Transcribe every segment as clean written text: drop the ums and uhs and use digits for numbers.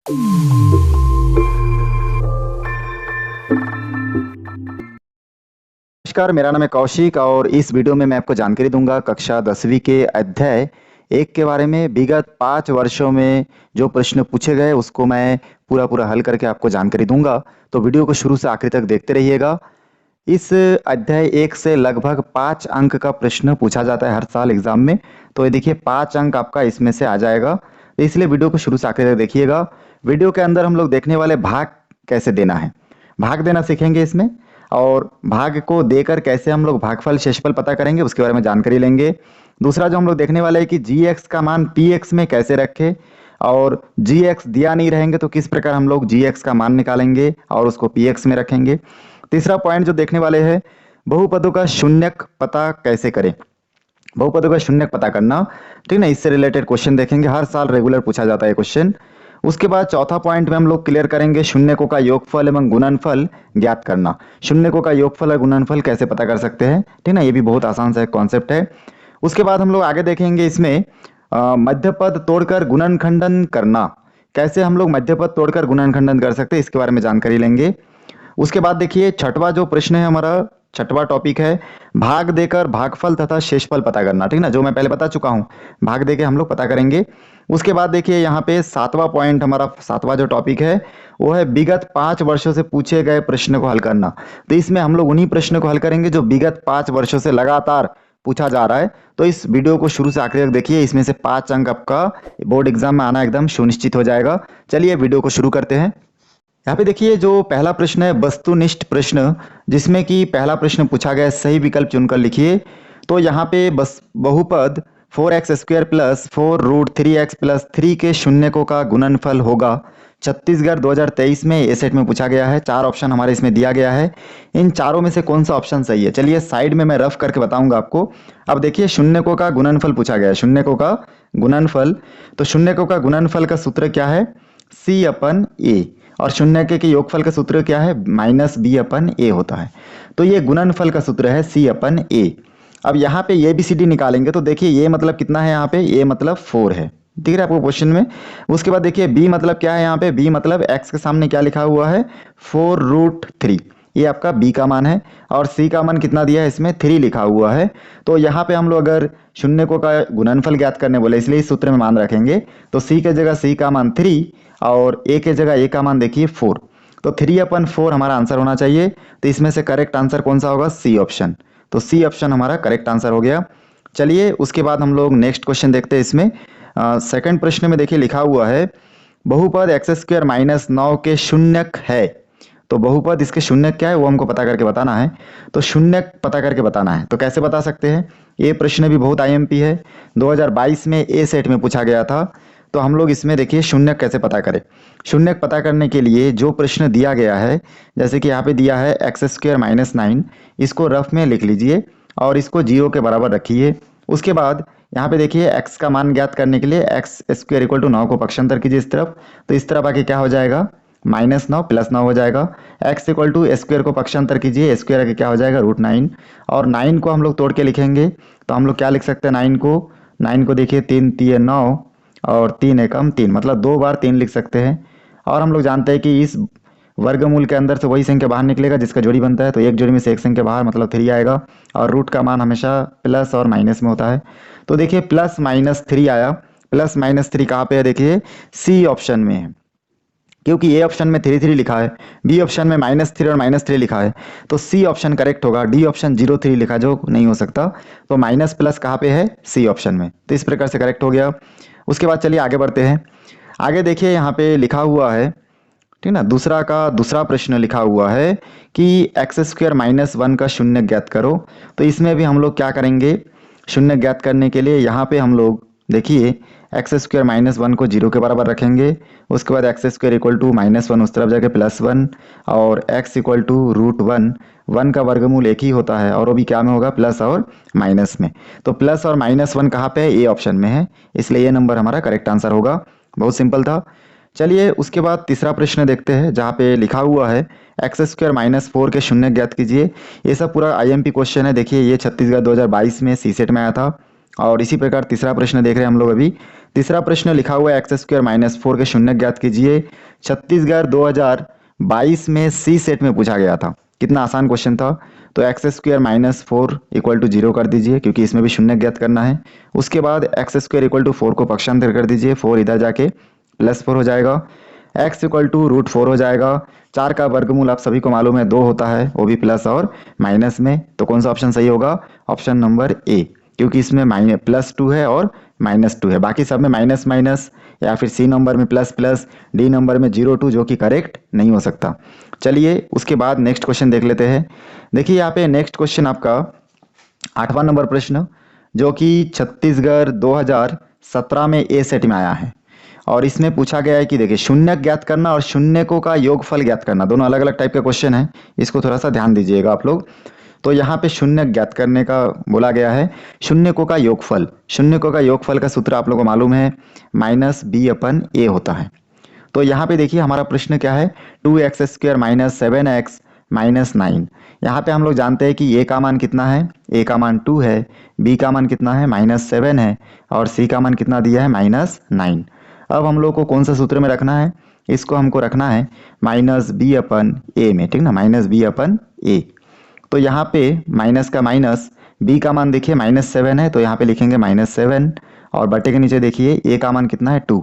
नमस्कार, मेरा नाम है कौशिक और इस वीडियो में मैं आपको जानकारी दूंगा कक्षा 10वीं के अध्याय 1 के बारे में। विगत 5 वर्षों में जो प्रश्न पूछे गए उसको मैं पूरा हल करके आपको जानकारी दूंगा, तो वीडियो को शुरू से आखिर तक देखते रहिएगा। इस अध्याय 1 से लगभग 5 अंक का प्रश्न पूछा जाता है हर साल एग्जाम में, तो ये देखिए 5 अंक आपका इसमें से आ जाएगा, तो इसलिए वीडियो को शुरू से आखिर तक देखिएगा। वीडियो के अंदर हम लोग देखने वाले भाग कैसे देना है, भाग देना सीखेंगे इसमें, और भाग को देकर कैसे हम लोग भागफल शेषफल पता करेंगे उसके बारे में जानकारी लेंगे। दूसरा जो हम लोग देखने वाले हैं कि gx का मान px में कैसे रखें, और gx दिया नहीं रहेंगे तो किस प्रकार हम लोग gx का मान निकालेंगे और उसको px में रखेंगे। तीसरा पॉइंट जो देखने वाले हैं, बहुपदों का शून्यक पता कैसे करें, बहुपदों का शून्यक पता करना, ठीक ना, इससे रिलेटेड क्वेश्चन देखेंगे, हर साल रेगुलर पूछा जाता है क्वेश्चन। उसके बाद चौथा पॉइंट में हम लोग क्लियर करेंगे शून्यकों का योगफल एवं गुणनफल ज्ञात करना। शून्यकों का योगफल और गुणनफल कैसे पता कर सकते हैं, ठीक ना, ये भी बहुत आसान सा एक कॉन्सेप्ट है। उसके बाद हम लोग आगे देखेंगे इसमें मध्यपद तोड़कर गुणनखंडन करना, कैसे हम लोग मध्यपद तोड़कर गुणनखंडन कर सकते हैं इसके बारे में जानकारी लेंगे। उसके बाद देखिए छठवां जो प्रश्न है हमारा, छठवां टॉपिक है भाग देकर भागफल तथा शेषफल पता करना, ठीक ना, जो मैं पहले बता चुका हूं, भाग देके हम लोग पता करेंगे। उसके बाद देखिए यहाँ पे सातवां पॉइंट, हमारा सातवां जो टॉपिक है वो है विगत 5 वर्षों से पूछे गए प्रश्न को हल करना। तो इसमें हम लोग उन्हीं प्रश्न को हल करेंगे जो विगत 5 वर्षों से लगातार पूछा जा रहा है। तो इस वीडियो को शुरू से आखिर तक देखिए, इसमें से 5 अंक आपका बोर्ड एग्जाम में आना एकदम सुनिश्चित हो जाएगा। चलिए वीडियो को शुरू करते हैं। यहाँ पे देखिए जो पहला प्रश्न है वस्तुनिष्ठ प्रश्न, जिसमें कि पहला प्रश्न पूछा गया है सही विकल्प चुनकर लिखिए। तो यहाँ पे बस बहुपद 4x² प्लस 4√3x प्लस 3 के शून्यकों का गुणनफल होगा। छत्तीसगढ़ 2023 में ए सेट में पूछा गया है। 4 ऑप्शन हमारे इसमें दिया गया है, इन चारों में से कौन सा ऑप्शन सही है, चलिए साइड में मैं रफ करके बताऊंगा आपको। अब देखिए शून्यकों का गुणनफल पूछा गया है, शून्यकों का गुणनफल, तो शून्यकों का गुणनफल का सूत्र क्या है, C/A, और शून्यक के योगफल का सूत्र क्या है, -B/A होता है। तो ये गुणनफल का सूत्र है C/A। अब यहाँ पे ABCD निकालेंगे तो देखिए ये मतलब कितना है, यहाँ पे A मतलब 4 है, दिख रहा है आपको क्वेश्चन में। उसके बाद देखिए B मतलब क्या है, यहाँ पे B मतलब x के सामने क्या लिखा हुआ है, 4√3, ये आपका B का मान है, और C का मान कितना दिया है, इसमें 3 लिखा हुआ है। तो यहाँ पे हम लोग अगर शून्यकों का गुणनफल ज्ञात करने बोले, इसलिए इस सूत्र में मान रखेंगे, तो C के जगह C का मान 3 और A के जगह A का मान देखिए 4, तो 3/4 हमारा आंसर होना चाहिए। तो इसमें से करेक्ट आंसर कौन सा होगा, C ऑप्शन, तो C ऑप्शन हमारा करेक्ट आंसर हो गया। चलिए उसके बाद हम लोग नेक्स्ट क्वेश्चन देखते हैं। इसमें सेकंड प्रश्न में देखिए लिखा हुआ है बहुपद x² - 9 के शून्यक है। तो बहुपद इसके शून्यक क्या है वो हमको पता करके बताना है, तो शून्यक पता करके बताना है। तो कैसे बता सकते हैं, ये प्रश्न भी बहुत IMP है, 2022 में ए सेट में पूछा गया था। तो हम लोग इसमें देखिए शून्यक कैसे पता करें। शून्यक पता करने के लिए जो प्रश्न दिया गया है, जैसे कि यहाँ पे दिया है x² - 9, इसको रफ में लिख लीजिए और इसको 0 के बराबर रखिए। उसके बाद यहाँ पे देखिए x का मान ज्ञात करने के लिए x² = 9 को पक्षांतर कीजिए इस तरफ, तो इस तरफ आके क्या हो जाएगा, -9 + 9 हो जाएगा। x = स्क्वायर को पक्षांतर कीजिए, स्क्वायर आके क्या हो जाएगा, √9, और 9 को हम लोग तोड़ के लिखेंगे तो हम लोग क्या लिख सकते हैं, 9 को देखिए 3 × 3 = 9 और 3 × 3 मतलब 2 बार 3 लिख सकते हैं। और हम लोग जानते हैं कि इस वर्गमूल के अंदर से वही संख्या बाहर निकलेगा जिसका जोड़ी बनता है, तो एक जोड़ी में से एक संख्या बाहर मतलब 3 आएगा, और रूट का मान हमेशा प्लस और माइनस में होता है। तो देखिए +-3 आया, +-3 कहाँ पे है, देखिए C ऑप्शन में है, क्योंकि ए ऑप्शन में 3 लिखा है, बी ऑप्शन में -3 और -3 लिखा है, तो सी ऑप्शन करेक्ट होगा। डी ऑप्शन 0-3 लिखा जो नहीं हो सकता, तो माइनस प्लस कहाँ पे है, सी ऑप्शन में, तो इस प्रकार से करेक्ट हो गया। उसके बाद चलिए आगे बढ़ते हैं। आगे देखिए यहाँ पे लिखा हुआ है, ठीक ना, दूसरा प्रश्न लिखा हुआ है कि x² - 1 का शून्य ज्ञात करो। तो इसमें भी हम लोग क्या करेंगे, शून्य ज्ञात करने के लिए यहाँ पे हम लोग देखिए x² - 1 को 0 के बराबर रखेंगे। उसके बाद x² = -1 उस तरफ जाके +1, और x = √1, 1 का वर्गमूल एक ही होता है और वो भी क्या में होगा, प्लस और माइनस में। तो प्लस और -1 कहाँ पे है, ए ऑप्शन में है, इसलिए ये नंबर हमारा करेक्ट आंसर होगा। बहुत सिंपल था। चलिए उसके बाद तीसरा प्रश्न देखते हैं, जहाँ पे लिखा हुआ है x² - 4 के शून्य ज्ञात कीजिए। ये सब पूरा IMP क्वेश्चन है, देखिए ये छत्तीसगढ़ 2022 में C सेट में आया था। और इसी प्रकार तीसरा प्रश्न देख रहे हैं हम लोग अभी। तीसरा प्रश्न लिखा हुआ है x² - 4 के शून्य ज्ञात कीजिए। छत्तीसगढ़ 2022 में सी सेट में पूछा गया था। कितना आसान क्वेश्चन था। तो x² - 4 = 0 कर दीजिए, क्योंकि इसमें भी शून्य ज्ञात करना है। उसके बाद x² = 4 को पक्षांतर कर दीजिए, 4 इधर जाके +4 हो जाएगा। x = √4 हो जाएगा। 4 का वर्गमूल आप सभी को मालूम है 2 होता है, वो भी प्लस और माइनस में। तो कौन सा ऑप्शन सही होगा? ऑप्शन नंबर ए, क्योंकि इसमें +2 है और -2 है। बाकी सब में माइनस माइनस, या फिर सी नंबर में प्लस प्लस, डी नंबर में 0 2, जो कि करेक्ट नहीं हो सकता। चलिए उसके बाद नेक्स्ट क्वेश्चन देख लेते हैं। देखिए यहाँ पे नेक्स्ट क्वेश्चन आपका 8वां नंबर प्रश्न, जो कि छत्तीसगढ़ 2017 में ए सेट में आया है। और इसमें पूछा गया है कि देखिए शून्य ज्ञात करना और शून्यकों का योगफल ज्ञात करना, दोनों अलग अलग टाइप के क्वेश्चन है। इसको थोड़ा सा ध्यान दीजिएगा आप लोग। तो यहाँ पे शून्य ज्ञात करने का बोला गया है। शून्यकों का योगफल, शून्यकों का योगफल का सूत्र आप लोगों को मालूम है, -b/a होता है। तो यहाँ पे देखिए हमारा प्रश्न क्या है, 2x² - 7x - 9। यहाँ पे हम लोग जानते हैं कि a का मान कितना है, a का मान 2 है, b का मान कितना है -7 है, और c का मान कितना दिया है -9। अब हम लोग को कौन सा सूत्र में रखना है, इसको हमको रखना है -b/a में, ठीक ना, -b/a। तो यहाँ पे माइनस का माइनस, b का मान देखिए -7 है, तो यहाँ पे लिखेंगे -7, और बटे के नीचे देखिए a का मान कितना है 2,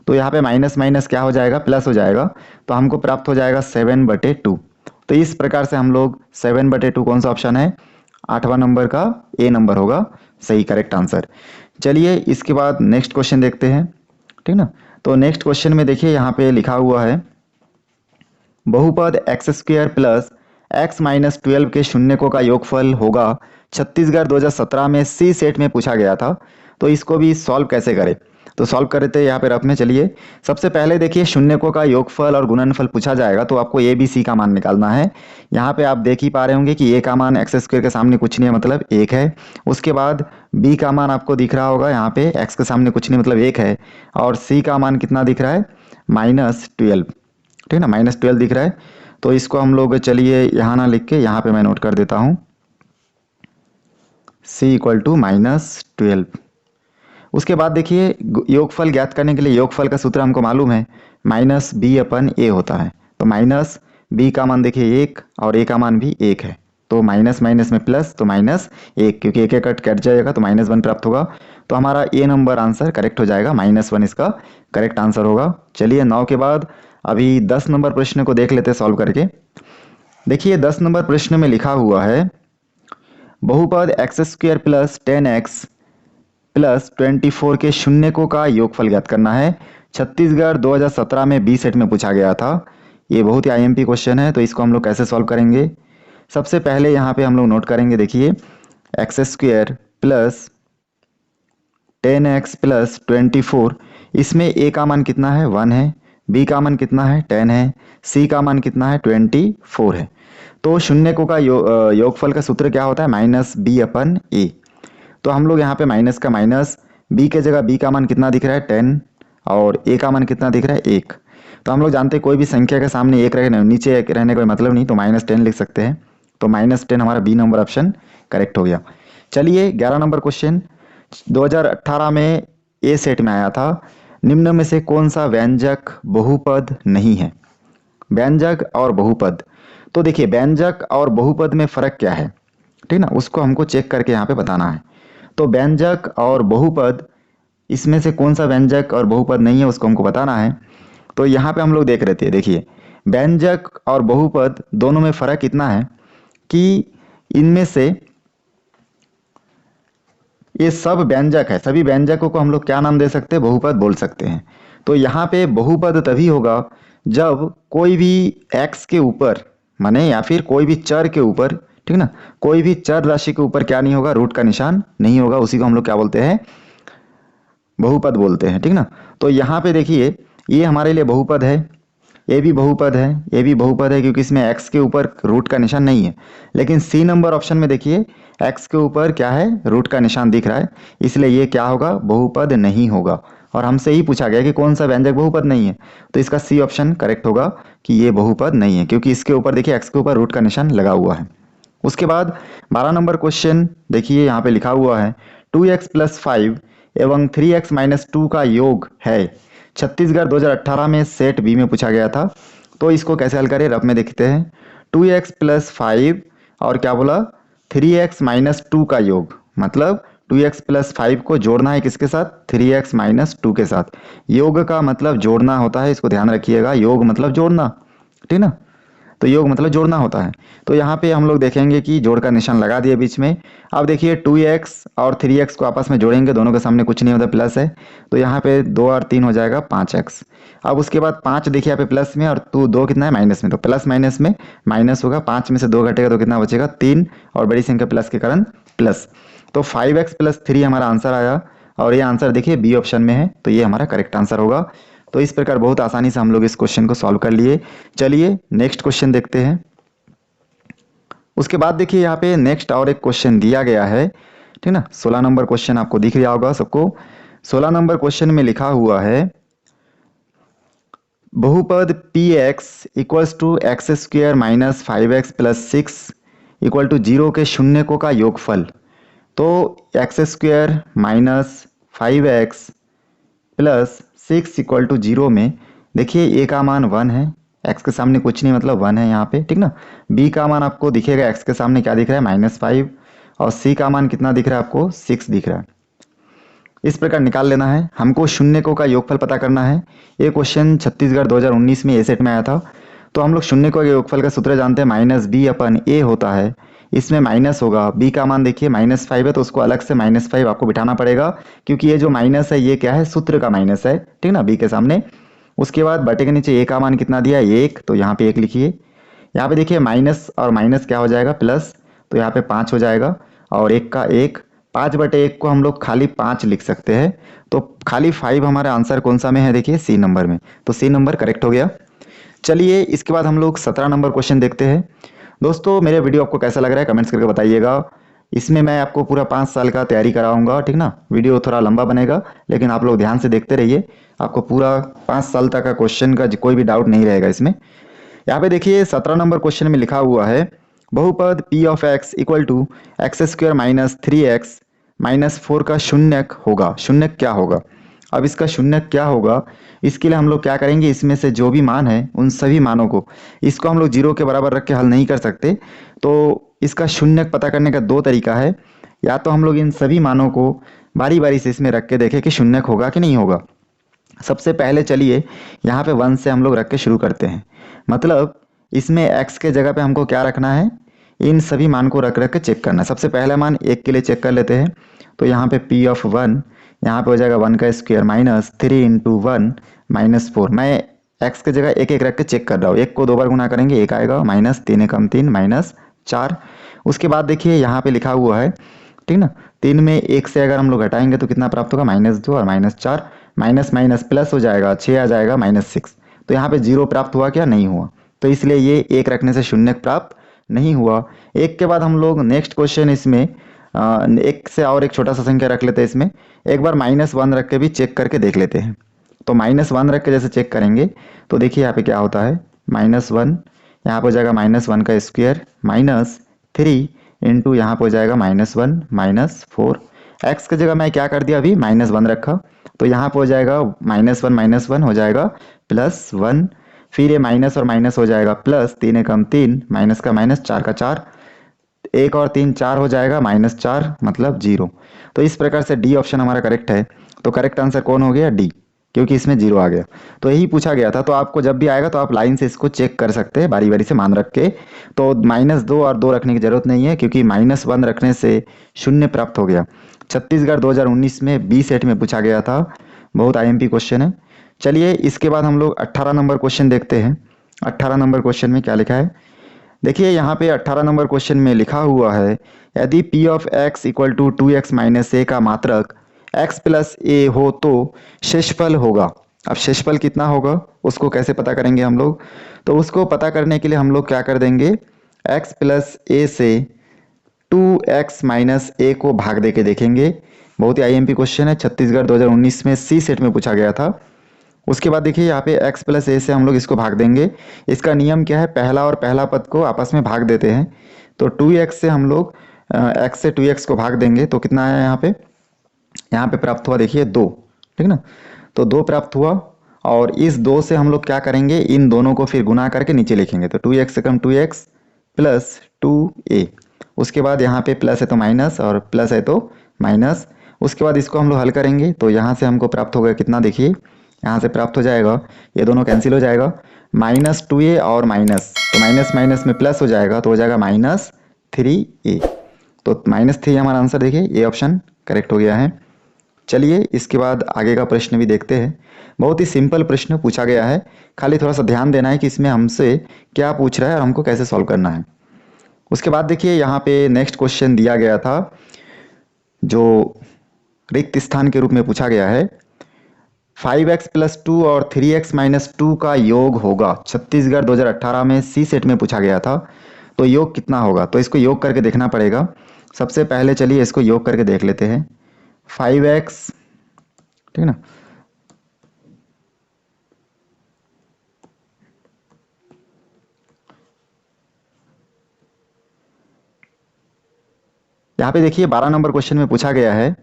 तो यहाँ पे माइनस माइनस क्या हो जाएगा, प्लस हो जाएगा। तो हमको प्राप्त हो जाएगा 7/2। तो इस प्रकार से हम लोग 7/2 कौन सा ऑप्शन है, 8वां नंबर का ए नंबर होगा सही, करेक्ट आंसर। चलिए इसके बाद नेक्स्ट क्वेश्चन देखते हैं, ठीक ना। तो नेक्स्ट क्वेश्चन में देखिए यहाँ पे लिखा हुआ है, बहुपद x² + x - 12 के शून्यकों का योगफल होगा। छत्तीसगढ़ 2017 में सी सेट में पूछा गया था। तो इसको भी सॉल्व कैसे करें, तो सॉल्व करते हैं यहाँ पे रफ में। चलिए सबसे पहले देखिए शून्यकों का योगफल और गुणनफल पूछा जाएगा, तो आपको ए बी सी का मान निकालना है। यहाँ पे आप देख ही पा रहे होंगे कि ए का मान x² के सामने कुछ नहीं है, मतलब 1 है। उसके बाद बी का मान आपको दिख रहा होगा यहाँ पे x के सामने कुछ नहीं, मतलब 1 है। और सी का मान कितना दिख रहा है, -12, ठीक ना, -12 दिख रहा है। तो इसको हम लोग चलिए यहाँ ना लिख के यहाँ पे मैं नोट कर देता हूँ, c = -12। उसके बाद देखिए योगफल ज्ञात करने के लिए योगफल का सूत्र हमको मालूम है, -b/a होता है। तो माइनस b का मान देखिए 1 और a का मान भी 1 है, तो माइनस माइनस में प्लस, तो -1, क्योंकि एक कट जाएगा तो -1 प्राप्त होगा। तो हमारा ए नंबर आंसर करेक्ट हो जाएगा, -1 इसका करेक्ट आंसर होगा। चलिए 9 के बाद अभी 10 नंबर प्रश्न को देख लेते सॉल्व करके। देखिए 10 नंबर प्रश्न में लिखा हुआ है, बहुपद x² + 10x + 24 के शून्यकों का योगफल ज्ञात करना है। छत्तीसगढ़ 2017 में बी सेट में पूछा गया था। ये बहुत ही IMP क्वेश्चन है, तो इसको हम लोग कैसे सॉल्व करेंगे। सबसे पहले यहाँ पे हम लोग नोट करेंगे, देखिए x² + 10x + 24, इसमें a का मान कितना है 1 है, b का मान कितना है 10 है, c का मान कितना है 24 है। तो शून्यकों का योगफल का सूत्र क्या होता है, -b/a। तो हम लोग यहाँ पे माइनस का माइनस, b के जगह b का मान कितना दिख रहा है 10, और a का मान कितना दिख रहा है 1। तो हम लोग जानते हैं कोई भी संख्या के सामने 1 रहने, नीचे 1 रहने का मतलब नहीं, तो -10 लिख सकते हैं। तो -10 हमारा बी नंबर ऑप्शन करेक्ट हो गया। चलिए 11 नंबर क्वेश्चन, 2018 में ए सेट में आया था। निम्न में से कौन सा व्यंजक बहुपद नहीं है। व्यंजक और बहुपद, तो देखिए व्यंजक और बहुपद में फर्क क्या है, ठीक ना, उसको हमको चेक करके यहाँ पे बताना है। तो व्यंजक और बहुपद, इसमें से कौन सा व्यंजक और बहुपद नहीं है उसको हमको बताना है। तो यहाँ पे हम लोग देख रहे थे, देखिए व्यंजक और बहुपद दोनों में फर्क इतना है कि इनमें से ये सब व्यंजक है, सभी व्यंजकों को हम लोग क्या नाम दे सकते हैं, बहुपद बोल सकते हैं। तो यहाँ पे बहुपद तभी होगा जब कोई भी x के ऊपर, माने या फिर कोई भी चर के ऊपर, ठीक ना, कोई भी चर राशि के ऊपर क्या नहीं होगा, रूट का निशान नहीं होगा, उसी को हम लोग क्या बोलते हैं, बहुपद बोलते हैं, ठीक ना। तो यहाँ पे देखिए ये हमारे लिए बहुपद है, ये भी बहुपद है, ये भी बहुपद है, क्योंकि इसमें x के ऊपर रूट का निशान नहीं है। लेकिन सी नंबर ऑप्शन में देखिए x के ऊपर क्या है, रूट का निशान दिख रहा है, इसलिए ये क्या होगा, बहुपद नहीं होगा। और हमसे ही पूछा गया कि कौन सा व्यंजक बहुपद नहीं है, तो इसका सी ऑप्शन करेक्ट होगा कि ये बहुपद नहीं है, क्योंकि इसके ऊपर देखिए x के ऊपर रूट का निशान लगा हुआ है। उसके बाद 12 नंबर क्वेश्चन देखिए यहाँ पे लिखा हुआ है, 2x + 5 एवं 3x माइनस 2 का योग है। छत्तीसगढ़ 2018 में सेट बी में पूछा गया था। तो इसको कैसे हल करें रफ में देखते हैं। 2x प्लस 5 और क्या बोला 3x माइनस 2 का योग, मतलब 2x प्लस 5 को जोड़ना है किसके साथ 3x माइनस 2 के साथ। योग का मतलब जोड़ना होता है, इसको ध्यान रखिएगा, योग मतलब जोड़ना, ठीक ना। तो योग मतलब जोड़ना होता है। तो यहाँ पे हम लोग देखेंगे कि जोड़ का निशान लगा दिए बीच में। अब देखिए 2x और 3x को आपस में जोड़ेंगे, दोनों के सामने कुछ नहीं होता प्लस है, तो यहाँ पे 2 और 3 हो जाएगा 5x। अब उसके बाद 5 देखिए यहाँ पे प्लस में और 2 कितना है माइनस में, तो प्लस माइनस में माइनस होगा, 5 में से 2 घटेगा तो कितना बचेगा 3, और बड़ी संख्या प्लस के कारण प्लस। तो 5x प्लस 3 हमारा आंसर आया, और ये आंसर देखिए बी ऑप्शन में है, तो ये हमारा करेक्ट आंसर होगा। तो इस प्रकार बहुत आसानी से हम लोग इस क्वेश्चन को सॉल्व कर लिए। चलिए नेक्स्ट क्वेश्चन देखते हैं। उसके बाद देखिए यहाँ पे नेक्स्ट और एक क्वेश्चन दिया गया है, ठीक ना। 16 नंबर क्वेश्चन आपको दिख रहा होगा सबको। 16 नंबर क्वेश्चन में लिखा हुआ है बहुपद px equals to X square minus 5x plus 6 equal to 0 के शून्यकों का योगफल। तो X square minus 5x plus 6 equal to 0 में देखिए ए का मान 1 है, एक्स के सामने कुछ नहीं मतलब 1 है यहाँ पे, ठीक ना। बी का मान आपको दिखेगा एक्स के सामने क्या दिख रहा है -5, और सी का मान कितना दिख रहा है आपको 6 दिख रहा है। इस प्रकार निकाल लेना है हमको, शून्यकों का योगफल पता करना है। ये क्वेश्चन छत्तीसगढ़ 2019 में ए सेट में आया था। तो हम लोग शून्यकों के योगफल का सूत्र जानते हैं, -b/a होता है, इसमें माइनस होगा, b का मान देखिए -5 है तो उसको अलग से -5 आपको बिठाना पड़ेगा, क्योंकि ये जो माइनस है ये क्या है सूत्र का माइनस है, ठीक ना, b के सामने। उसके बाद बटे के नीचे a का मान कितना दिया है 1, तो यहाँ पे 1 लिखिए। यहाँ पे देखिए माइनस और माइनस क्या हो जाएगा प्लस, तो यहाँ पे 5 हो जाएगा, और 1 का 1, 5/1 को हम लोग खाली 5 लिख सकते हैं। तो खाली 5 हमारा आंसर कौन सा में है देखिए सी नंबर में, तो सी नंबर करेक्ट हो गया। चलिए इसके बाद हम लोग 17 नंबर क्वेश्चन देखते हैं। दोस्तों मेरे वीडियो आपको कैसा लग रहा है कमेंट्स करके बताइएगा। इसमें मैं आपको पूरा 5 साल का तैयारी कराऊंगा, ठीक ना। वीडियो थोड़ा लंबा बनेगा, लेकिन आप लोग ध्यान से देखते रहिए, आपको पूरा 5 साल तक का क्वेश्चन का कोई भी डाउट नहीं रहेगा इसमें। यहाँ पे देखिए 17 नंबर क्वेश्चन में लिखा हुआ है बहुपद p of x equal to X square minus 3x minus 4 का शून्यक होगा। शून्यक क्या होगा, अब इसका शून्यक क्या होगा, इसके लिए हम लोग क्या करेंगे, इसमें से जो भी मान है उन सभी मानों को, इसको हम लोग 0 के बराबर रख के हल नहीं कर सकते। तो इसका शून्यक पता करने का 2 तरीका है, या तो हम लोग इन सभी मानों को बारी बारी से इसमें रख के देखें कि शून्यक होगा कि नहीं होगा। सबसे पहले चलिए यहाँ पे 1 से हम लोग रख के शुरू करते हैं, मतलब इसमें x के जगह पे हमको क्या रखना है, इन सभी मान को रख रख के चेक करना है। सबसे पहला मान 1 के लिए चेक कर लेते हैं, तो यहाँ पे p ऑफ 1 यहाँ पे हो जाएगा 1 का स्क्वायर माइनस 3 इंटू 1 माइनस 4। मैं x के जगह 1 1 रख के चेक कर रहा हूँ, 1 को 2 बार गुना करेंगे 1 आएगा, माइनस 3 एकम 3 माइनस 4। उसके बाद देखिए यहाँ पे लिखा हुआ है, ठीक ना, 3 में 1 से अगर हम लोग घटाएंगे तो कितना प्राप्त होगा -2 और -4, माइनस माइनस प्लस हो जाएगा 6 आ जाएगा -6। तो यहाँ पे 0 प्राप्त हुआ क्या, नहीं हुआ, तो इसलिए ये 1 रखने से शून्यक प्राप्त नहीं हुआ। 1 के बाद हम लोग नेक्स्ट क्वेश्चन इसमें 1 से और एक छोटा सा संख्या रख लेते हैं, इसमें एक बार -1 रख के भी चेक करके देख लेते हैं। तो -1 रख के जैसे चेक करेंगे तो देखिए यहाँ पे क्या होता है, -1 यहाँ पे हो जाएगा -1 का स्क्वायर माइनस 3 इंटू यहाँ पे हो जाएगा -1 माइनस 4। एक्स की जगह मैं क्या कर दिया अभी -1 रखा, तो यहाँ पे हो जाएगा -1 हो जाएगा +1, फिर ये माइनस और माइनस हो जाएगा प्लस, 3 एकम 3 माइनस का माइनस 4 का 4, 1 और 3 4 हो जाएगा -4 मतलब 0। तो इस प्रकार से डी ऑप्शन हमारा करेक्ट है। तो करेक्ट आंसर कौन हो गया, डी, क्योंकि इसमें 0 आ गया। तो यही पूछा गया था, तो आपको जब भी आएगा तो आप लाइन से इसको चेक कर सकते हैं बारी बारी से मान रख के। तो -2 और 2 रखने की जरूरत नहीं है, क्योंकि -1 रखने से शून्य प्राप्त हो गया। छत्तीसगढ़ 2019 में बी सेट में पूछा गया था, बहुत आईएमपी क्वेश्चन है। चलिए इसके बाद हम लोग 18 नंबर क्वेश्चन देखते हैं। 18 नंबर क्वेश्चन में क्या लिखा है, देखिए यहाँ पे 18 नंबर क्वेश्चन में लिखा हुआ है यदि p of x equal to 2x minus a का मात्रक x प्लस a हो तो शेषफल होगा। अब शेषफल कितना होगा उसको कैसे पता करेंगे हम लोग, तो उसको पता करने के लिए हम लोग क्या कर देंगे, x प्लस a से 2x माइनस a को भाग दे के देखेंगे। बहुत ही आईएमपी क्वेश्चन है, छत्तीसगढ़ 2019 में सी सेट में पूछा गया था। उसके बाद देखिए यहाँ पे x प्लस ए से हम लोग इसको भाग देंगे। इसका नियम क्या है, पहला और पहला पद को आपस में भाग देते हैं। तो 2x से हम लोग x से 2x को भाग देंगे तो कितना आया यहाँ पे यहाँ पे प्राप्त हुआ देखिए 2, ठीक ना। तो 2 प्राप्त हुआ और इस 2 से हम लोग क्या करेंगे, इन दोनों को फिर गुना करके नीचे लिखेंगे। तो 2x से कम 2x प्लस 2a, उसके बाद यहाँ पे प्लस है तो माइनस और प्लस है तो माइनस। उसके बाद इसको हम लोग हल करेंगे तो यहाँ से हमको प्राप्त होगा कितना, देखिए यहाँ से प्राप्त हो जाएगा, ये दोनों कैंसिल हो जाएगा, -2a और माइनस, तो माइनस माइनस में प्लस हो जाएगा तो हो जाएगा -3a। तो -3 हमारा आंसर, देखिए ये ऑप्शन करेक्ट हो गया है। चलिए इसके बाद आगे का प्रश्न भी देखते हैं। बहुत ही सिंपल प्रश्न पूछा गया है, खाली थोड़ा सा ध्यान देना है कि इसमें हमसे क्या पूछ रहा है और हमको कैसे सॉल्व करना है। उसके बाद देखिए यहाँ पे नेक्स्ट क्वेश्चन दिया गया था जो रिक्त स्थान के रूप में पूछा गया है। 5x + 2 और 3x - 2 का योग होगा, छत्तीसगढ़ 2018 में सी सेट में पूछा गया था। तो योग कितना होगा, तो इसको योग करके देखना पड़ेगा। सबसे पहले चलिए इसको योग करके देख लेते हैं। 5x, ठीक ना, यहाँ पे देखिए 12 नंबर क्वेश्चन में पूछा गया है।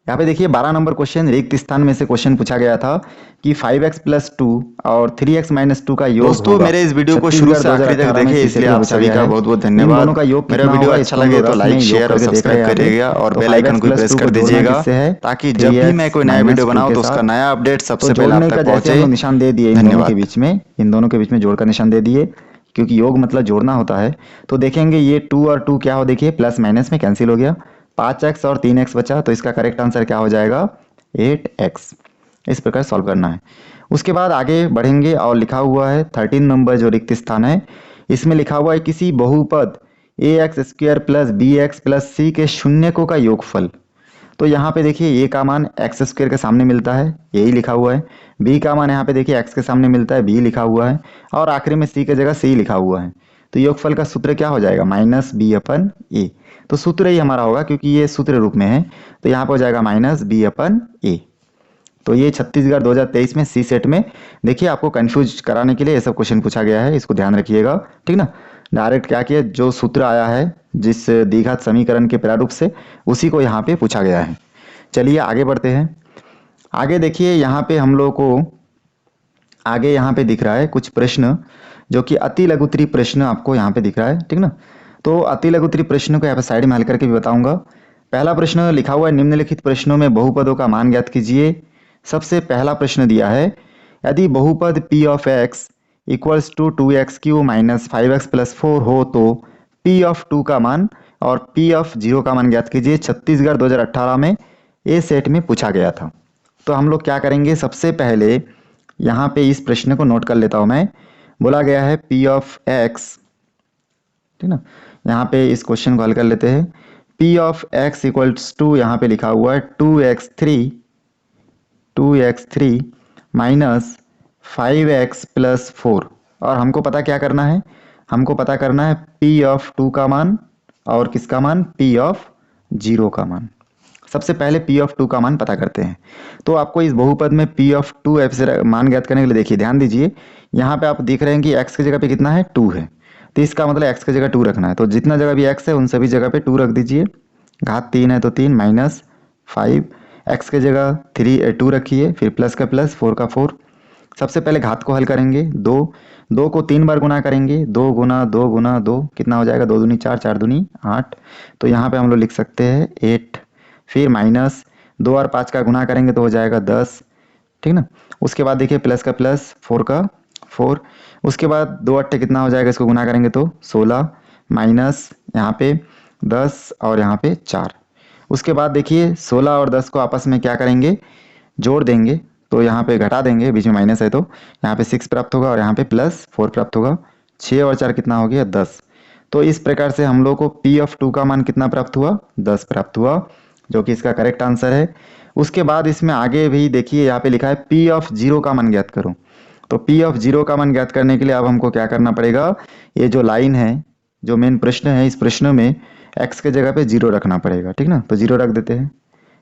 यहाँ पे देखिए 12 नंबर क्वेश्चन रिक्त स्थान में से क्वेश्चन पूछा गया था कि 5x + 2 और 3x - 2 का योग दोस्तों होगा। मेरे इस वीडियो को शुरू से आखिरी तक देखे, इसलिए आप सभी का बहुत बहुत धन्यवाद। दोनों का योग मेरा कितना वीडियो होगा, अच्छा इसको हम लगे लोग तो रफ में लाइक योग शेयर और करके देख सब्सक्राइब रहे हैं। करिएगा और तो बेल आइकन 5x को + प्रेस 2 कर को जोड़ना दीजिएगा किससे है, ताकि जब भी 3x मैं कोई नया वीडियो - 2 बनाऊं के तो उसका साथ। नया अपडेट तो सबसे पहले जोड़ने आप का तक जैसे हम पहुंचे। लोग निशान दे दिए, इन दोनों के धन्यवाद। बीच में, इन दोनों के बीच में जोड़ का निशान दे दिए, क्योंकि योग मतलब जोड़ना होता है। तो देखेंगे ये 2 और 2 क्या हो, देखिए प्लस माइनस में कैंसिल हो गया, 5x और 3x बचा, तो इसका करेक्ट आंसर क्या हो जाएगा, 8x। इस प्रकार सॉल्व करना है। उसके बाद आगे बढ़ेंगे और लिखा हुआ है 13 नंबर जो रिक्त स्थान है, इसमें लिखा हुआ है किसी बहुपद ax² + bx + c के शून्यकों का योगफल। तो यहाँ पे देखिए a का मान x² के सामने मिलता है, यही लिखा हुआ है। b का मान यहाँ पे देखिए x के सामने मिलता है, b लिखा हुआ है, और आखिरी में c की जगह c लिखा हुआ है। तो योगफल का सूत्र क्या हो जाएगा, -b/a। तो सूत्र ही हमारा होगा क्योंकि ये सूत्र रूप में है, तो यहाँ पर हो जाएगा -b/a। तो ये छत्तीसगढ़ 2023 में सी सेट में, देखिए आपको कंफ्यूज कराने के लिए ये सब क्वेश्चन पूछा गया है, इसको ध्यान रखिएगा, ठीक ना। डायरेक्ट क्या किया, जो सूत्र आया है जिस द्विघात समीकरण के प्रारूप से, उसी को यहाँ पे पूछा गया है। चलिए आगे बढ़ते हैं। आगे देखिए यहाँ पे हम लोग को आगे यहाँ पे दिख रहा है कुछ प्रश्न जो कि अति लघुत्तरी प्रश्न आपको यहाँ पे दिख रहा है, ठीक ना। तो अति लघुत्तरी प्रश्न को यहाँ पे साइड में हल करके भी बताऊंगा। पहला प्रश्न लिखा हुआ है, निम्नलिखित प्रश्नों में बहुपदों का मान ज्ञात कीजिए। सबसे पहला प्रश्न दिया है, यदि बहुपद p of x equals to 2x³ - 5x + 4 हो तो p ऑफ 2 का मान और p ऑफ 0 का मान ज्ञात कीजिए। छत्तीसगढ़ 2018 में ए सेट में पूछा गया था। तो हम लोग क्या करेंगे, सबसे पहले यहाँ पे इस प्रश्न को नोट कर लेता हूँ मैं। बोला गया है p ऑफ x, ठीक ना, यहाँ पे इस क्वेश्चन को हल कर लेते हैं। p of x equals to, यहाँ पे लिखा हुआ है 2x3 - 5x + 4, और हमको पता क्या करना है, हमको पता करना है p ऑफ 2 का मान और किसका मान, p ऑफ 0 का मान। सबसे पहले p ऑफ 2 का मान पता करते हैं। तो आपको इस बहुपद में p ऑफ 2 मान ज्ञात करने के लिए देखिए ध्यान दीजिए, यहाँ पे आप देख रहे हैं कि x की जगह पे कितना है, 2 है, तो इसका मतलब x की जगह 2 रखना है। तो जितना जगह भी x है उन सभी जगह पे 2 रख दीजिए। घात 3 है तो 3 -5, x की जगह 2 रखिए, फिर प्लस का प्लस, 4 का 4। सबसे पहले घात को हल करेंगे, 2 को 3 बार गुना करेंगे, 2 × 2 × 2 कितना हो जाएगा, 2 दूनी 4, 4 दूनी 8। तो यहाँ पे हम लोग लिख सकते हैं 8, फिर माइनस 2 और 5 का गुना करेंगे तो हो जाएगा 10, ठीक ना। उसके बाद देखिए प्लस का प्लस, 4 का 4। उसके बाद 2 8 कितना हो जाएगा, इसको गुना करेंगे तो 16, माइनस यहाँ पे 10 और यहाँ पे 4। उसके बाद देखिए 16 और 10 को आपस में क्या करेंगे, जोड़ देंगे, तो यहाँ पे घटा देंगे, बीच में माइनस है तो यहाँ पे 6 प्राप्त होगा और यहाँ पे +4 प्राप्त होगा। 6 और 4 कितना हो गया, 10। तो इस प्रकार से हम लोग को p ऑफ 2 का मान कितना प्राप्त हुआ, 10 प्राप्त हुआ, जो कि इसका करेक्ट आंसर है। उसके बाद इसमें आगे भी देखिए यहाँ पे लिखा है p ऑफ 0 का मान ज्ञात करो। तो p ऑफ 0 का मान ज्ञात करने के लिए अब हमको क्या करना पड़ेगा, ये जो लाइन है, जो मेन प्रश्न है, इस प्रश्न में x के जगह पे 0 रखना पड़ेगा, ठीक ना। तो 0 रख देते हैं,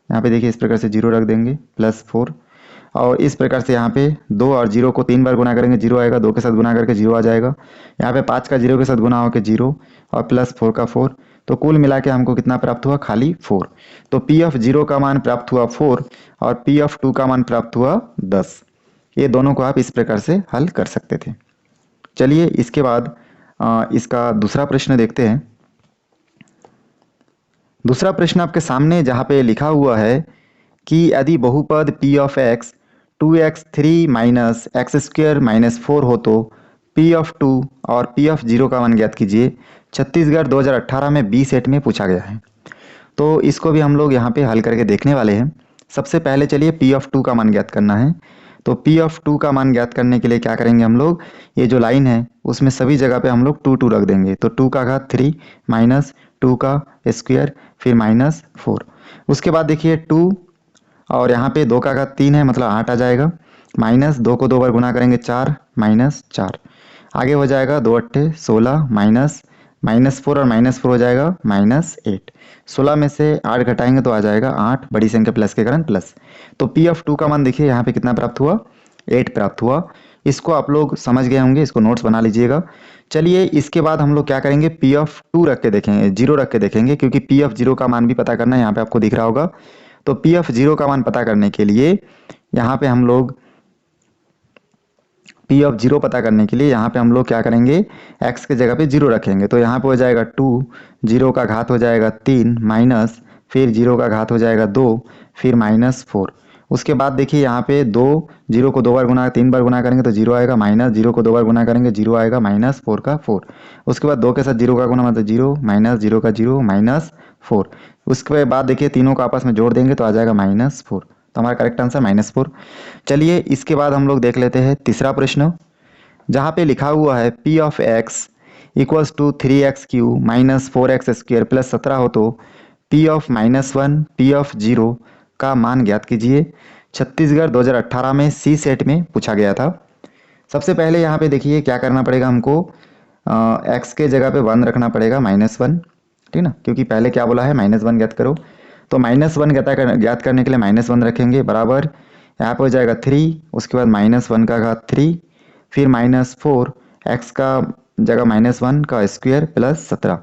यहाँ पे देखिए इस प्रकार से 0 रख देंगे, +4। और इस प्रकार से यहाँ पे 2 और 0 को 3 बार गुना करेंगे, 0 आएगा, 2 के साथ गुना करके 0 आ जाएगा। यहाँ पे 5 का 0 के साथ गुना होकर 0 और +4 का 4, तो कुल मिला के हमको कितना प्राप्त हुआ, खाली 4। तो पी ऑफ 0 का मान प्राप्त हुआ 4 और पी ऑफ 2 का मान प्राप्त हुआ 10। ये दोनों को आप इस प्रकार से हल कर सकते थे। चलिए इसके बाद इसका दूसरा प्रश्न देखते हैं। दूसरा प्रश्न आपके सामने जहाँ पे लिखा हुआ है कि यदि बहुपद p of x 2x3 minus x square minus 4 हो तो p ऑफ 2 और p ऑफ 0 का मान ज्ञात कीजिए। छत्तीसगढ़ 2018 में बी सेट में पूछा गया है। तो इसको भी हम लोग यहाँ पे हल करके देखने वाले हैं। सबसे पहले चलिए p ऑफ 2 का मान ज्ञात करना है। तो p ऑफ 2 का मान ज्ञात करने के लिए क्या करेंगे हम लोग, ये जो लाइन है उसमें सभी जगह पे हम लोग 2 2 रख देंगे। तो 2 का घात 3 माइनस 2 का स्क्वायर फिर माइनस 4। उसके बाद देखिए 2 और यहाँ पे 2 का घात 3 है मतलब 8 आ जाएगा। माइनस 2 को 2 बार गुना करेंगे 4 माइनस 4। आगे हो जाएगा 2 अट्ठे 16 माइनस माइनस 4 और माइनस 4 हो जाएगा माइनस 8। 16 में से 8 घटाएंगे तो आ जाएगा 8, बड़ी संख्या प्लस के कारण प्लस। तो पी ऑफ 2 का मान देखिए यहाँ पे कितना प्राप्त हुआ, 8 प्राप्त हुआ। इसको आप लोग समझ गए होंगे, इसको नोट्स बना लीजिएगा। चलिए इसके बाद हम लोग क्या करेंगे, पी ऑफ 2 रख के देखेंगे, 0 रख के देखेंगे, क्योंकि पी ऑफ 0 का मान भी पता करना है, यहाँ पे आपको दिख रहा होगा। तो पी ऑफ 0 का मान पता करने के लिए यहाँ पे हम लोग पी ऑफ 0 पता करने के लिए यहाँ पे हम लोग क्या करेंगे, x के जगह पे 0 रखेंगे। तो यहाँ पे हो जाएगा 2, 0 का घात हो जाएगा 3 माइनस फिर 0 का घात हो जाएगा 2 फिर माइनस 4। उसके बाद देखिए यहाँ पे 2, 0 को 2 बार गुना 3 बार गुना करेंगे तो 0 आएगा, माइनस 0 को 2 बार गुना करेंगे 0 आएगा, माइनस 4 का 4। उसके बाद 2 के साथ 0 का गुना मतलब 0 माइनस 0 का 0 माइनस 4। उसके बाद देखिए तीनों को आपस में जोड़ देंगे तो आ जाएगा माइनस 4। तो हमारा करेक्ट आंसर माइनस 4। चलिए इसके बाद हम लोग देख लेते हैं तीसरा प्रश्न, जहाँ पे लिखा हुआ है p of x equals to 3x cube minus 4x square plus 17 हो तो p ऑफ -1 p ऑफ 0 का मान ज्ञात कीजिए। छत्तीसगढ़ 2018 में सी सेट में पूछा गया था। सबसे पहले यहाँ पे देखिए क्या करना पड़ेगा हमको, x के जगह पे 1 रखना पड़ेगा, -1, ठीक ना, क्योंकि पहले क्या बोला है -1 ज्ञात करो। तो -1 ज्ञात करने के लिए -1 रखेंगे, बराबर यहाँ पे हो जाएगा 3, उसके बाद -1 का घात 3 फिर -4 x का जगह -1 का स्क्वायर प्लस 17।